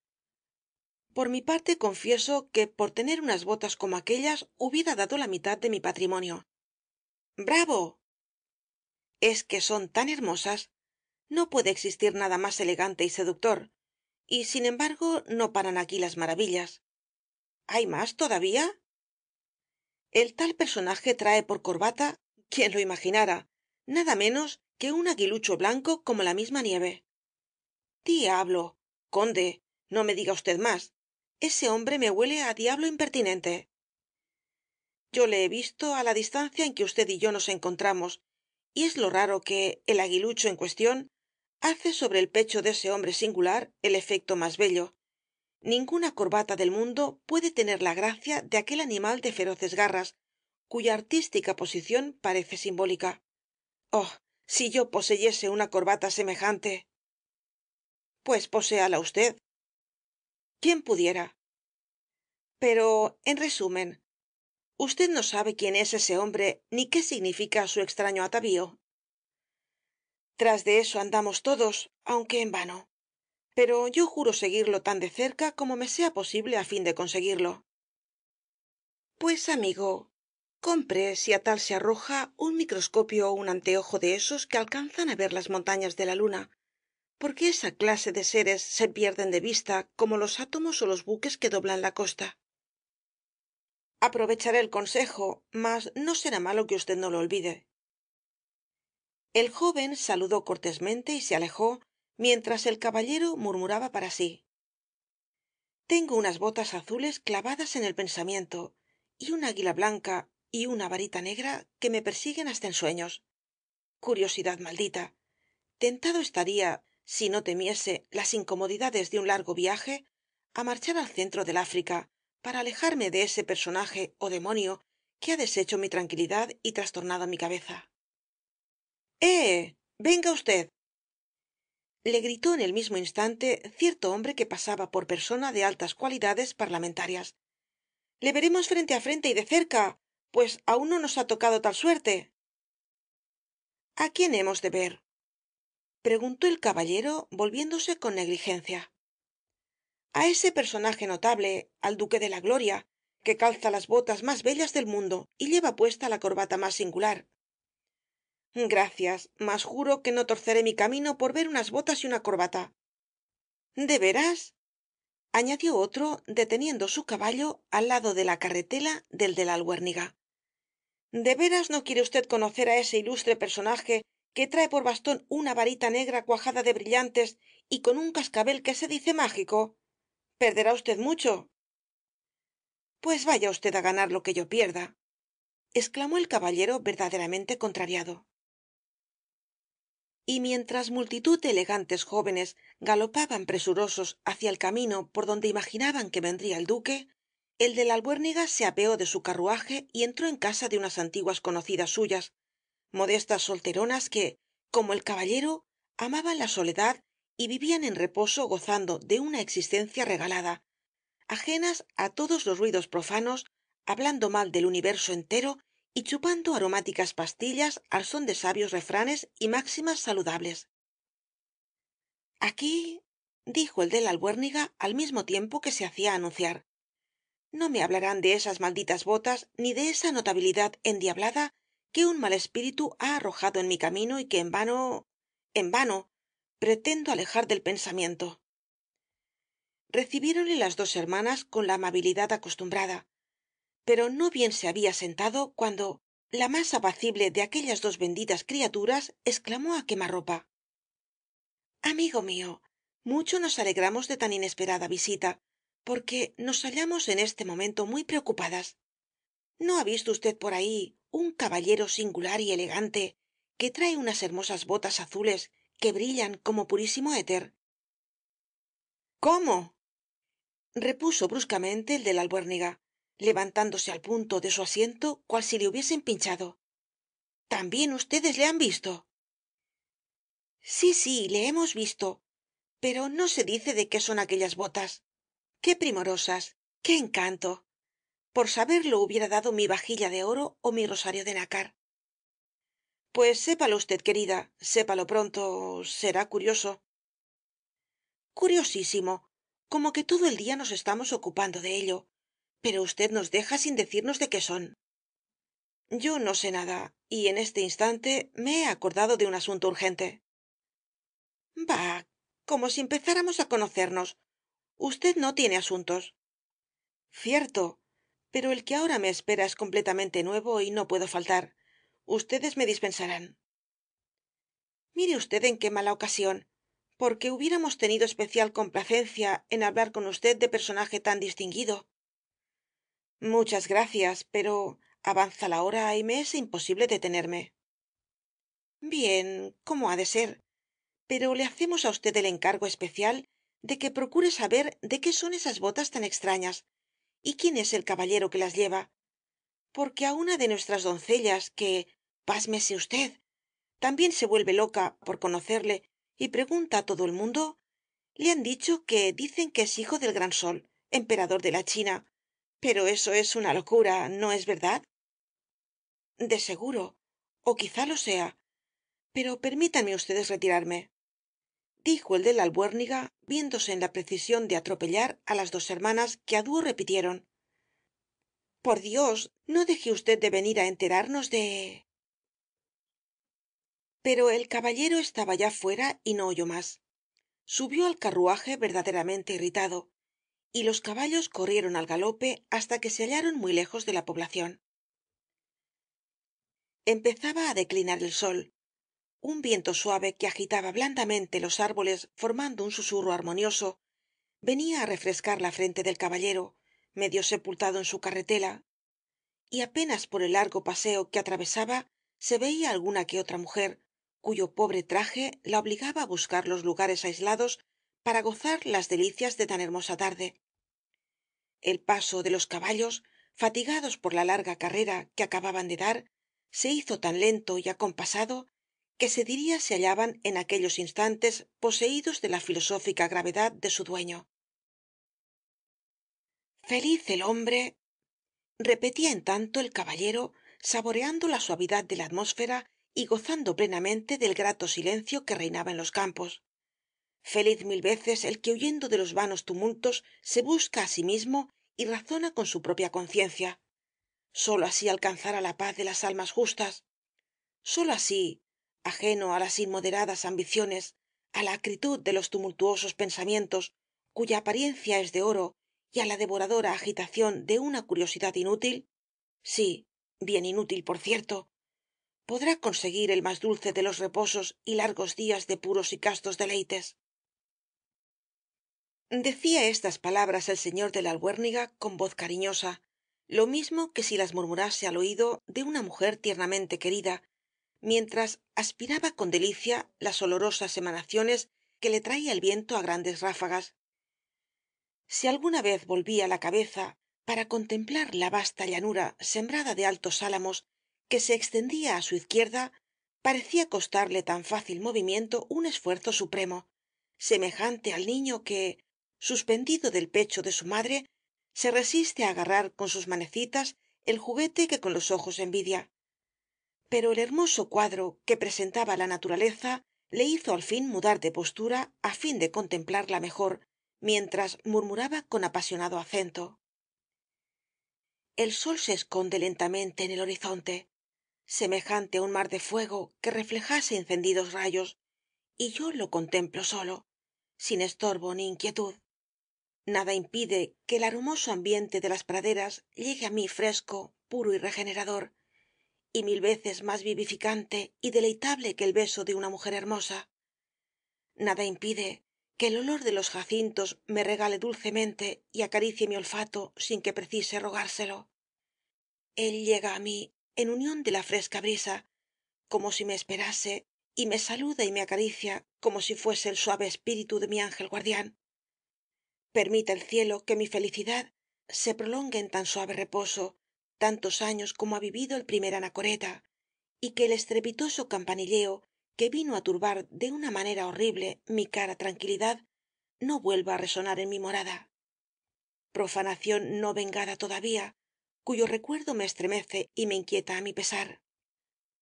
[SPEAKER 1] Por mi parte confieso que por tener unas botas como aquellas hubiera dado la mitad de mi patrimonio. ¡Bravo! Es que son tan hermosas. No puede existir nada más elegante y seductor. Y sin embargo no paran aquí las maravillas. ¿Hay más todavía? El tal personaje trae por corbata, quién lo imaginara, nada menos que un aguilucho blanco como la misma nieve. Diablo, conde, no me diga usted más. Ese hombre me huele a diablo impertinente. Yo le he visto a la distancia en que usted y yo nos encontramos, y es lo raro que el aguilucho en cuestión hace sobre el pecho de ese hombre singular el efecto más bello. Ninguna corbata del mundo puede tener la gracia de aquel animal de feroces garras, cuya artística posición parece simbólica. Oh, si yo poseyese una corbata semejante. Pues poséala usted. ¿Quién pudiera? Pero, en resumen, usted no sabe quién es ese hombre ni qué significa su extraño atavío. Tras de eso andamos todos, aunque en vano. Pero yo juro seguirlo tan de cerca como me sea posible a fin de conseguirlo. Pues, amigo, compre, si a tal se arroja, un microscopio o un anteojo de esos que alcanzan a ver las montañas de la luna, porque esa clase de seres se pierden de vista como los átomos o los buques que doblan la costa. Aprovecharé el consejo, mas no será malo que usted no lo olvide. El joven saludó cortésmente y se alejó, mientras el caballero murmuraba para sí: tengo unas botas azules clavadas en el pensamiento, y un águila blanca y una varita negra que me persiguen hasta en sueños. Curiosidad maldita. Tentado estaría, si no temiese las incomodidades de un largo viaje, a marchar al centro del África para alejarme de ese personaje o demonio que ha deshecho mi tranquilidad y trastornado mi cabeza. Venga usted. Le gritó en el mismo instante cierto hombre que pasaba por persona de altas cualidades parlamentarias. Le veremos frente a frente y de cerca, pues aún no nos ha tocado tal suerte. ¿A quién hemos de ver? Preguntó el caballero volviéndose con negligencia. A ese personaje notable, al duque de la gloria, que calza las botas más bellas del mundo y lleva puesta la corbata más singular. Gracias, mas juro que no torceré mi camino por ver unas botas y una corbata. ¿De veras? Añadió otro, deteniendo su caballo al lado de la carretela del de la albuérniga. ¿De veras no quiere usted conocer a ese ilustre personaje que trae por bastón una varita negra cuajada de brillantes y con un cascabel que se dice mágico? Perderá usted mucho. Pues vaya usted a ganar lo que yo pierda, exclamó el caballero verdaderamente contrariado. Y mientras multitud de elegantes jóvenes galopaban presurosos hacia el camino por donde imaginaban que vendría el duque, el de la albuérniga se apeó de su carruaje y entró en casa de unas antiguas conocidas suyas, modestas solteronas que, como el caballero, amaban la soledad y vivían en reposo gozando de una existencia regalada, ajenas á todos los ruidos profanos, hablando mal del universo entero y chupando aromáticas pastillas al son de sabios refranes y máximas saludables. Aquí, dijo el de la albuérniga al mismo tiempo que se hacía anunciar, no me hablarán de esas malditas botas ni de esa notabilidad endiablada que un mal espíritu ha arrojado en mi camino y que en vano, pretendo alejar del pensamiento. Recibiéronle las dos hermanas con la amabilidad acostumbrada, pero no bien se había sentado cuando la más apacible de aquellas dos benditas criaturas exclamó á quemarropa: amigo mío, mucho nos alegramos de tan inesperada visita, porque nos hallamos en este momento muy preocupadas. ¿No ha visto usted por ahí un caballero singular y elegante que trae unas hermosas botas azules que brillan como purísimo éter? ¿Cómo? Repuso bruscamente el de la albuérniga, levantándose al punto de su asiento cual si le hubiesen pinchado. ¿También ustedes le han visto? Sí, sí, le hemos visto, pero no se dice de qué son aquellas botas. Qué primorosas, qué encanto. Por saberlo hubiera dado mi vajilla de oro o mi rosario de nácar. Pues sépalo usted, querida, sépalo pronto, será curioso. Curiosísimo, como que todo el día nos estamos ocupando de ello, pero usted nos deja sin decirnos de qué son. Yo no sé nada, y en este instante me he acordado de un asunto urgente. Bah, como si empezáramos a conocernos. Usted no tiene asuntos. Cierto, pero el que ahora me espera es completamente nuevo y no puedo faltar. Ustedes me dispensarán. Mire usted en qué mala ocasión, porque hubiéramos tenido especial complacencia en hablar con usted de personaje tan distinguido. Muchas gracias, pero avanza la hora y me es imposible detenerme. Bien, ¿cómo ha de ser? Pero le hacemos á usted el encargo especial de que procure saber de qué son esas botas tan extrañas y quién es el caballero que las lleva, porque á una de nuestras doncellas que, pásmese usted, también se vuelve loca por conocerle y pregunta á todo el mundo, le han dicho que dicen que es hijo del gran sol, emperador de la China, pero eso es una locura, ¿no es verdad? De seguro, o quizá lo sea, pero permítanme ustedes retirarme, dijo el de la albuérniga viéndose en la precisión de atropellar á las dos hermanas que á dúo repitieron: por Dios, no deje usted de venir á enterarnos de. Pero el caballero estaba ya fuera y no oyó más. Subió al carruaje verdaderamente irritado, y los caballos corrieron al galope hasta que se hallaron muy lejos de la población. Empezaba á declinar el sol. Un viento suave que agitaba blandamente los árboles formando un susurro armonioso venía á refrescar la frente del caballero medio sepultado en su carretela, y apenas por el largo paseo que atravesaba se veía alguna que otra mujer cuyo pobre traje la obligaba á buscar los lugares aislados para gozar las delicias de tan hermosa tarde. El paso de los caballos fatigados por la larga carrera que acababan de dar se hizo tan lento y acompasado que se diría se hallaban en aquellos instantes poseídos de la filosófica gravedad de su dueño. Feliz el hombre, repetía en tanto el caballero saboreando la suavidad de la atmósfera y gozando plenamente del grato silencio que reinaba en los campos. Feliz mil veces el que huyendo de los vanos tumultos se busca á sí mismo y razona con su propia conciencia. Sólo así alcanzará la paz de las almas justas. Sólo así, ajeno á las inmoderadas ambiciones, á la acritud de los tumultuosos pensamientos, cuya apariencia es de oro, y á la devoradora agitación de una curiosidad inútil, sí, bien inútil, por cierto, podrá conseguir el más dulce de los reposos y largos días de puros y castos deleites. Decía estas palabras el señor de la albuérniga con voz cariñosa, lo mismo que si las murmurase al oído de una mujer tiernamente querida, mientras aspiraba con delicia las olorosas emanaciones que le traía el viento á grandes ráfagas. Si alguna vez volvía la cabeza para contemplar la vasta llanura sembrada de altos álamos que se extendía á su izquierda, parecía costarle tan fácil movimiento un esfuerzo supremo, semejante al niño que, suspendido del pecho de su madre, se resiste á agarrar con sus manecitas el juguete que con los ojos envidia. Pero el hermoso cuadro que presentaba la naturaleza le hizo al fin mudar de postura á fin de contemplarla mejor, mientras murmuraba con apasionado acento: el sol se esconde lentamente en el horizonte, semejante á un mar de fuego que reflejase encendidos rayos, y yo lo contemplo solo, sin estorbo ni inquietud. Nada impide que el aromoso ambiente de las praderas llegue á mí fresco, puro y regenerador, y mil veces más vivificante y deleitable que el beso de una mujer hermosa. Nada impide que el olor de los jacintos me regale dulcemente y acaricie mi olfato sin que precise rogárselo. Él llega á mí en unión de la fresca brisa, como si me esperase, y me saluda y me acaricia como si fuese el suave espíritu de mi ángel guardián. Permita el cielo que mi felicidad se prolongue en tan suave reposo tantos años como ha vivido el primer anacoreta, y que el estrepitoso campanilleo que vino á turbar de una manera horrible mi cara tranquilidad no vuelva á resonar en mi morada. Profanación no vengada todavía, cuyo recuerdo me estremece y me inquieta á mi pesar.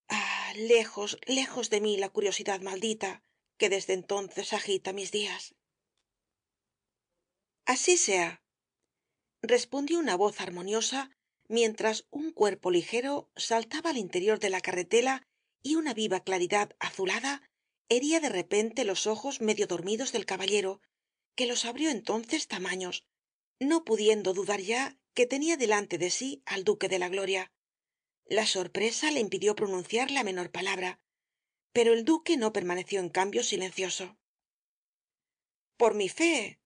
[SPEAKER 1] Ah, lejos, lejos de mí la curiosidad maldita que desde entonces agita mis días. Así sea, respondió una voz armoniosa mientras un cuerpo ligero saltaba al interior de la carretela y una viva claridad azulada hería de repente los ojos medio dormidos del caballero, que los abrió entonces tamaños, no pudiendo dudar ya que tenía delante de sí al duque de la gloria. La sorpresa le impidió pronunciar la menor palabra, pero el duque no permaneció en cambio silencioso. Por mi fe,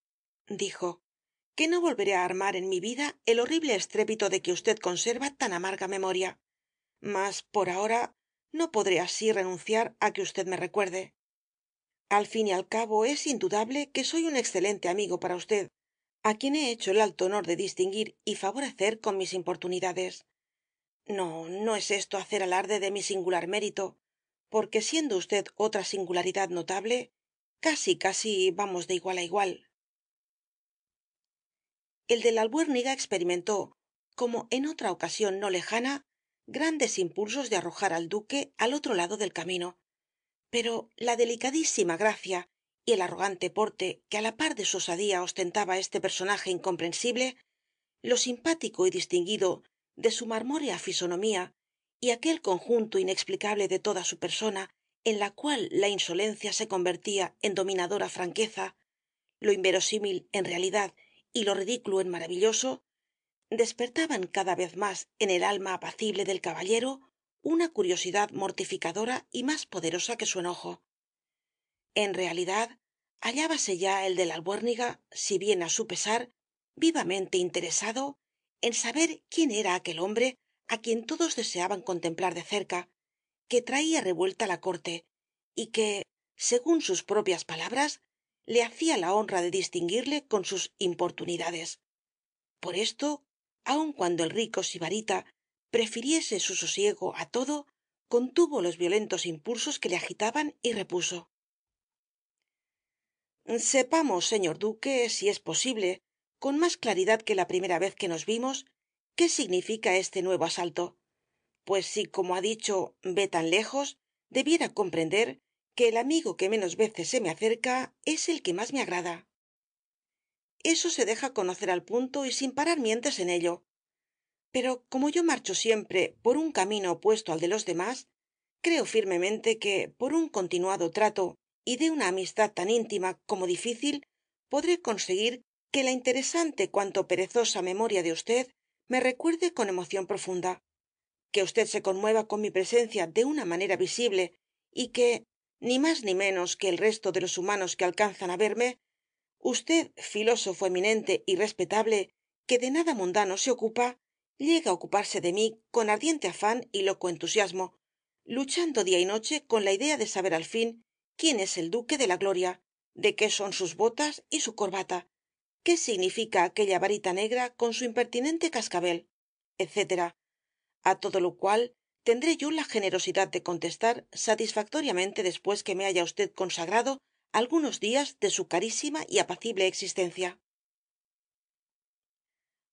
[SPEAKER 1] dijo, que no volveré á armar en mi vida el horrible estrépito de que usted conserva tan amarga memoria, mas por ahora no podré así renunciar á que usted me recuerde. Al fin y al cabo es indudable que soy un excelente amigo para usted, á quien he hecho el alto honor de distinguir y favorecer con mis importunidades. No, no es esto hacer alarde de mi singular mérito, porque siendo usted otra singularidad notable, casi vamos de igual á igual. El de la albuérniga experimentó, como en otra ocasión no lejana, grandes impulsos de arrojar al duque al otro lado del camino, pero la delicadísima gracia y el arrogante porte que á la par de su osadía ostentaba este personaje incomprensible, lo simpático y distinguido de su marmórea fisonomía y aquel conjunto inexplicable de toda su persona en la cual la insolencia se convertía en dominadora franqueza, lo inverosímil en realidad y lo ridículo en maravilloso, despertaban cada vez más en el alma apacible del caballero una curiosidad mortificadora y más poderosa que su enojo. En realidad, hallábase ya el de la albuérniga, si bien á su pesar, vivamente interesado en saber quién era aquel hombre á quien todos deseaban contemplar de cerca, que traía revuelta la corte y que, según sus propias palabras, le hacía la honra de distinguirle con sus importunidades. Por esto, aun cuando el rico sibarita prefiriese su sosiego á todo, contuvo los violentos impulsos que le agitaban y repuso: sepamos, señor duque, si es posible, con más claridad que la primera vez que nos vimos, qué significa este nuevo asalto, pues si, como ha dicho, ve tan lejos, debiera comprender que el amigo que menos veces se me acerca es el que más me agrada. Eso se deja conocer al punto y sin parar mientes en ello. Pero como yo marcho siempre por un camino opuesto al de los demás, creo firmemente que, por un continuado trato y de una amistad tan íntima como difícil, podré conseguir que la interesante cuanto perezosa memoria de usted me recuerde con emoción profunda, que usted se conmueva con mi presencia de una manera visible y que, ni más ni menos que el resto de los humanos que alcanzan á verme, usted, filósofo eminente y respetable, que de nada mundano se ocupa, llega á ocuparse de mí con ardiente afán y loco entusiasmo, luchando día y noche con la idea de saber al fin quién es el duque de la gloria, de qué son sus botas y su corbata, qué significa aquella varita negra con su impertinente cascabel, etcétera. A todo lo cual tendré yo la generosidad de contestar satisfactoriamente después que me haya usted consagrado algunos días de su carísima y apacible existencia.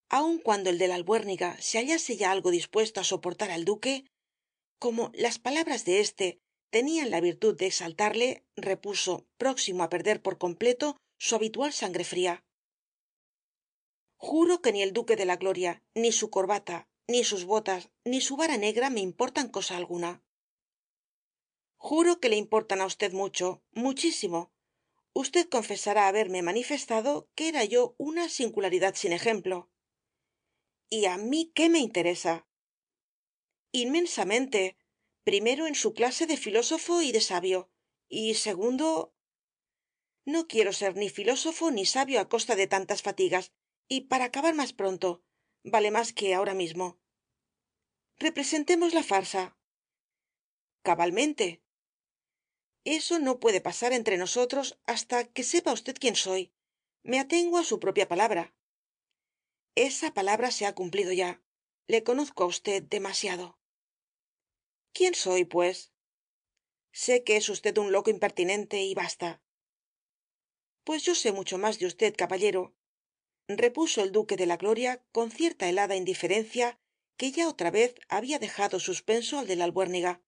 [SPEAKER 1] Aun cuando el de la albuérniga se hallase ya algo dispuesto á soportar al duque, como las palabras de éste tenían la virtud de exaltarle, repuso, próximo á perder por completo su habitual sangre fría: juro que ni el duque de la gloria, ni su corbata, ni sus botas, ni su vara negra me importan cosa alguna. Juro que le importan á usted mucho, muchísimo. Usted confesará haberme manifestado que era yo una singularidad sin ejemplo. ¿Y a mí qué me interesa? Inmensamente. Primero, en su clase de filósofo y de sabio. Y segundo, no quiero ser ni filósofo ni sabio a costa de tantas fatigas. Y para acabar más pronto, vale más que ahora mismo. Representemos la farsa. Cabalmente. Eso no puede pasar entre nosotros hasta que sepa usted quién soy. Me atengo á su propia palabra. Esa palabra se ha cumplido ya. Le conozco á usted demasiado. ¿Quién soy, pues? Sé que es usted un loco impertinente y basta. Pues yo sé mucho más de usted, caballero, repuso el duque de la gloria con cierta helada indiferencia que ya otra vez había dejado suspenso al de la albuérniga.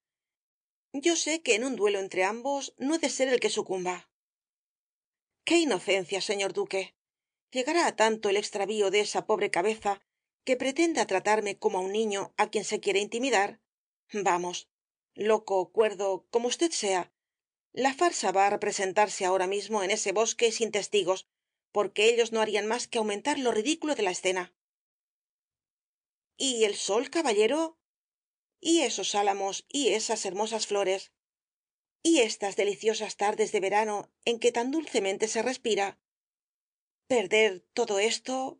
[SPEAKER 1] Yo sé que en un duelo entre ambos no he de ser el que sucumba. ¡Qué inocencia, señor duque! ¿Llegará a tanto el extravío de esa pobre cabeza que pretenda tratarme como a un niño a quien se quiere intimidar? Vamos, loco o cuerdo, como usted sea, la farsa va á representarse ahora mismo en ese bosque sin testigos, porque ellos no harían más que aumentar lo ridículo de la escena. ¿Y el sol, caballero? ¿Y esos álamos y esas hermosas flores? ¿Y estas deliciosas tardes de verano en que tan dulcemente se respira? perder todo esto.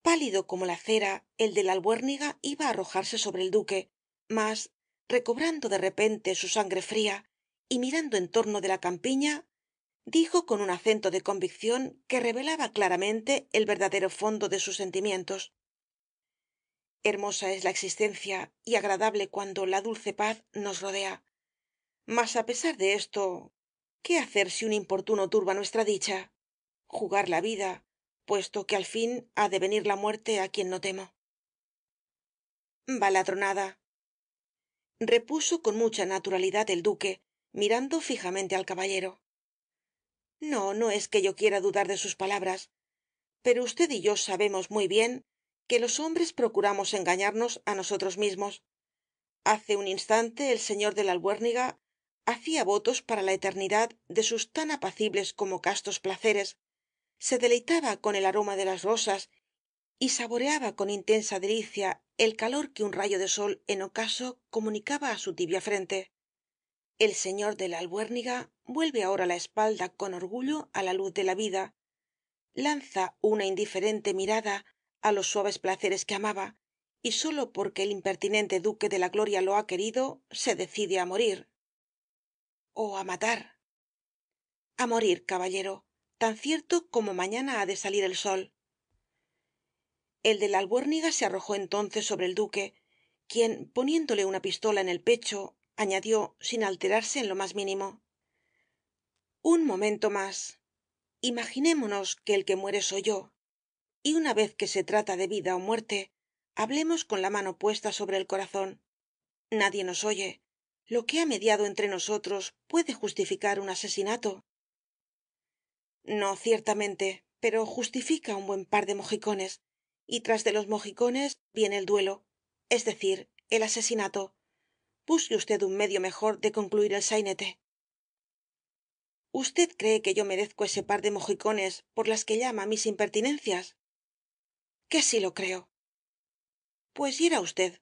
[SPEAKER 1] Pálido como la cera, el de la albuérniga iba á arrojarse sobre el duque, mas recobrando de repente su sangre fría y mirando en torno de la campiña, dijo con un acento de convicción que revelaba claramente el verdadero fondo de sus sentimientos: hermosa es la existencia y agradable cuando la dulce paz nos rodea, mas á pesar de esto, ¿qué hacer si un importuno turba nuestra dicha? Jugar la vida, puesto que al fin ha de venir la muerte á quien no temo. Baladronada, repuso con mucha naturalidad el duque, mirando fijamente al caballero. No, no es que yo quiera dudar de sus palabras, pero usted y yo sabemos muy bien que los hombres procuramos engañarnos á nosotros mismos. Hace un instante el señor de la albuérniga hacía votos para la eternidad de sus tan apacibles como castos placeres, se deleitaba con el aroma de las rosas y saboreaba con intensa delicia el calor que un rayo de sol en ocaso comunicaba á su tibia frente. El señor de la albuérniga vuelve ahora la espalda con orgullo á la luz de la vida, lanza una indiferente mirada á los suaves placeres que amaba, y sólo porque el impertinente duque de la gloria lo ha querido se decide á morir. O á matar. A morir, caballero, tan cierto como mañana ha de salir el sol. El de la albuérniga se arrojó entonces sobre el duque, quien poniéndole una pistola en el pecho añadió sin alterarse en lo más mínimo: un momento más. Imaginémonos que el que muere soy yo, y una vez que se trata de vida ó muerte, hablemos con la mano puesta sobre el corazón. Nadie nos oye. Lo que ha mediado entre nosotros puede justificar un asesinato. No, ciertamente, pero justifica un buen par de mojicones, y tras de los mojicones viene el duelo, es decir, el asesinato. Busque usted un medio mejor de concluir el sainete. ¿Usted cree que yo merezco ese par de mojicones por las que llama mis impertinencias? Que sí lo creo. Pues hiera usted,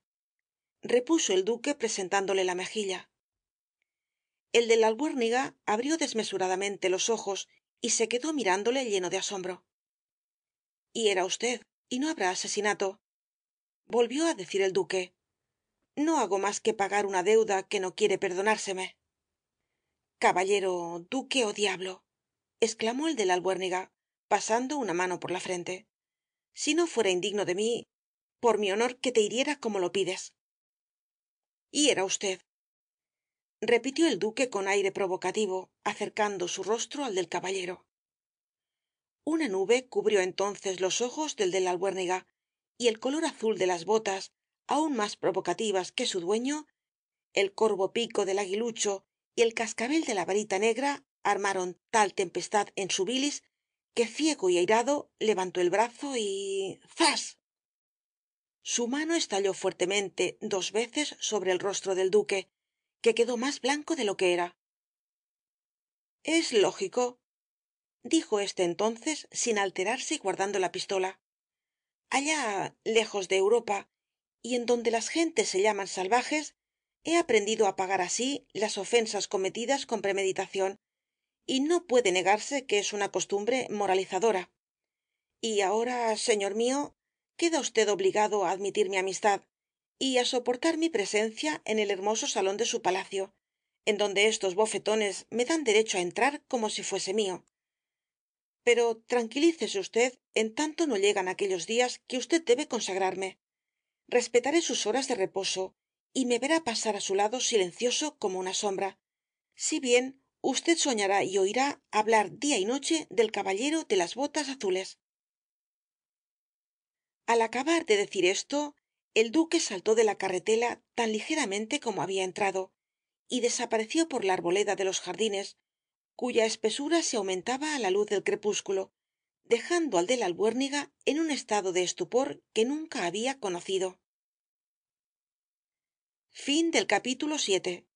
[SPEAKER 1] repuso el duque presentándole la mejilla. El de la albuérniga abrió desmesuradamente los ojos y se quedó mirándole lleno de asombro. Hiera usted, y no habrá asesinato, volvió á decir el duque. No hago más que pagar una deuda que no quiere perdonárseme. Caballero, duque ó diablo, exclamó el de la albuérniga, pasando una mano por la frente. Si no fuera indigno de mí, por mi honor que te hiriera como lo pides. Hiera usted, repitió el duque con aire provocativo, acercando su rostro al del caballero. Una nube cubrió entonces los ojos del de la albuérniga, y el color azul de las botas, aún más provocativas que su dueño, el corvo pico del aguilucho y el cascabel de la varita negra armaron tal tempestad en su bilis que ciego y airado levantó el brazo y ¡zas! Su mano estalló fuertemente 2 veces sobre el rostro del duque, que quedó más blanco de lo que era. Es lógico, dijo éste entonces sin alterarse y guardando la pistola. Allá lejos de Europa, y en donde las gentes se llaman salvajes, he aprendido á pagar así las ofensas cometidas con premeditación, y no puede negarse que es una costumbre moralizadora. Y ahora, señor mío, queda usted obligado á admitir mi amistad y á soportar mi presencia en el hermoso salón de su palacio, en donde estos bofetones me dan derecho á entrar como si fuese mío. Pero tranquilícese usted en tanto no llegan aquellos días que usted debe consagrarme. Respetaré sus horas de reposo y me verá pasar á su lado silencioso como una sombra, si bien usted soñará y oirá hablar día y noche del caballero de las botas azules. Al acabar de decir esto, el duque saltó de la carretela tan ligeramente como había entrado y desapareció por la arboleda de los jardines, cuya espesura se aumentaba á la luz del crepúsculo, dejando al de la albuérniga en un estado de estupor que nunca había conocido. Capítulo 7.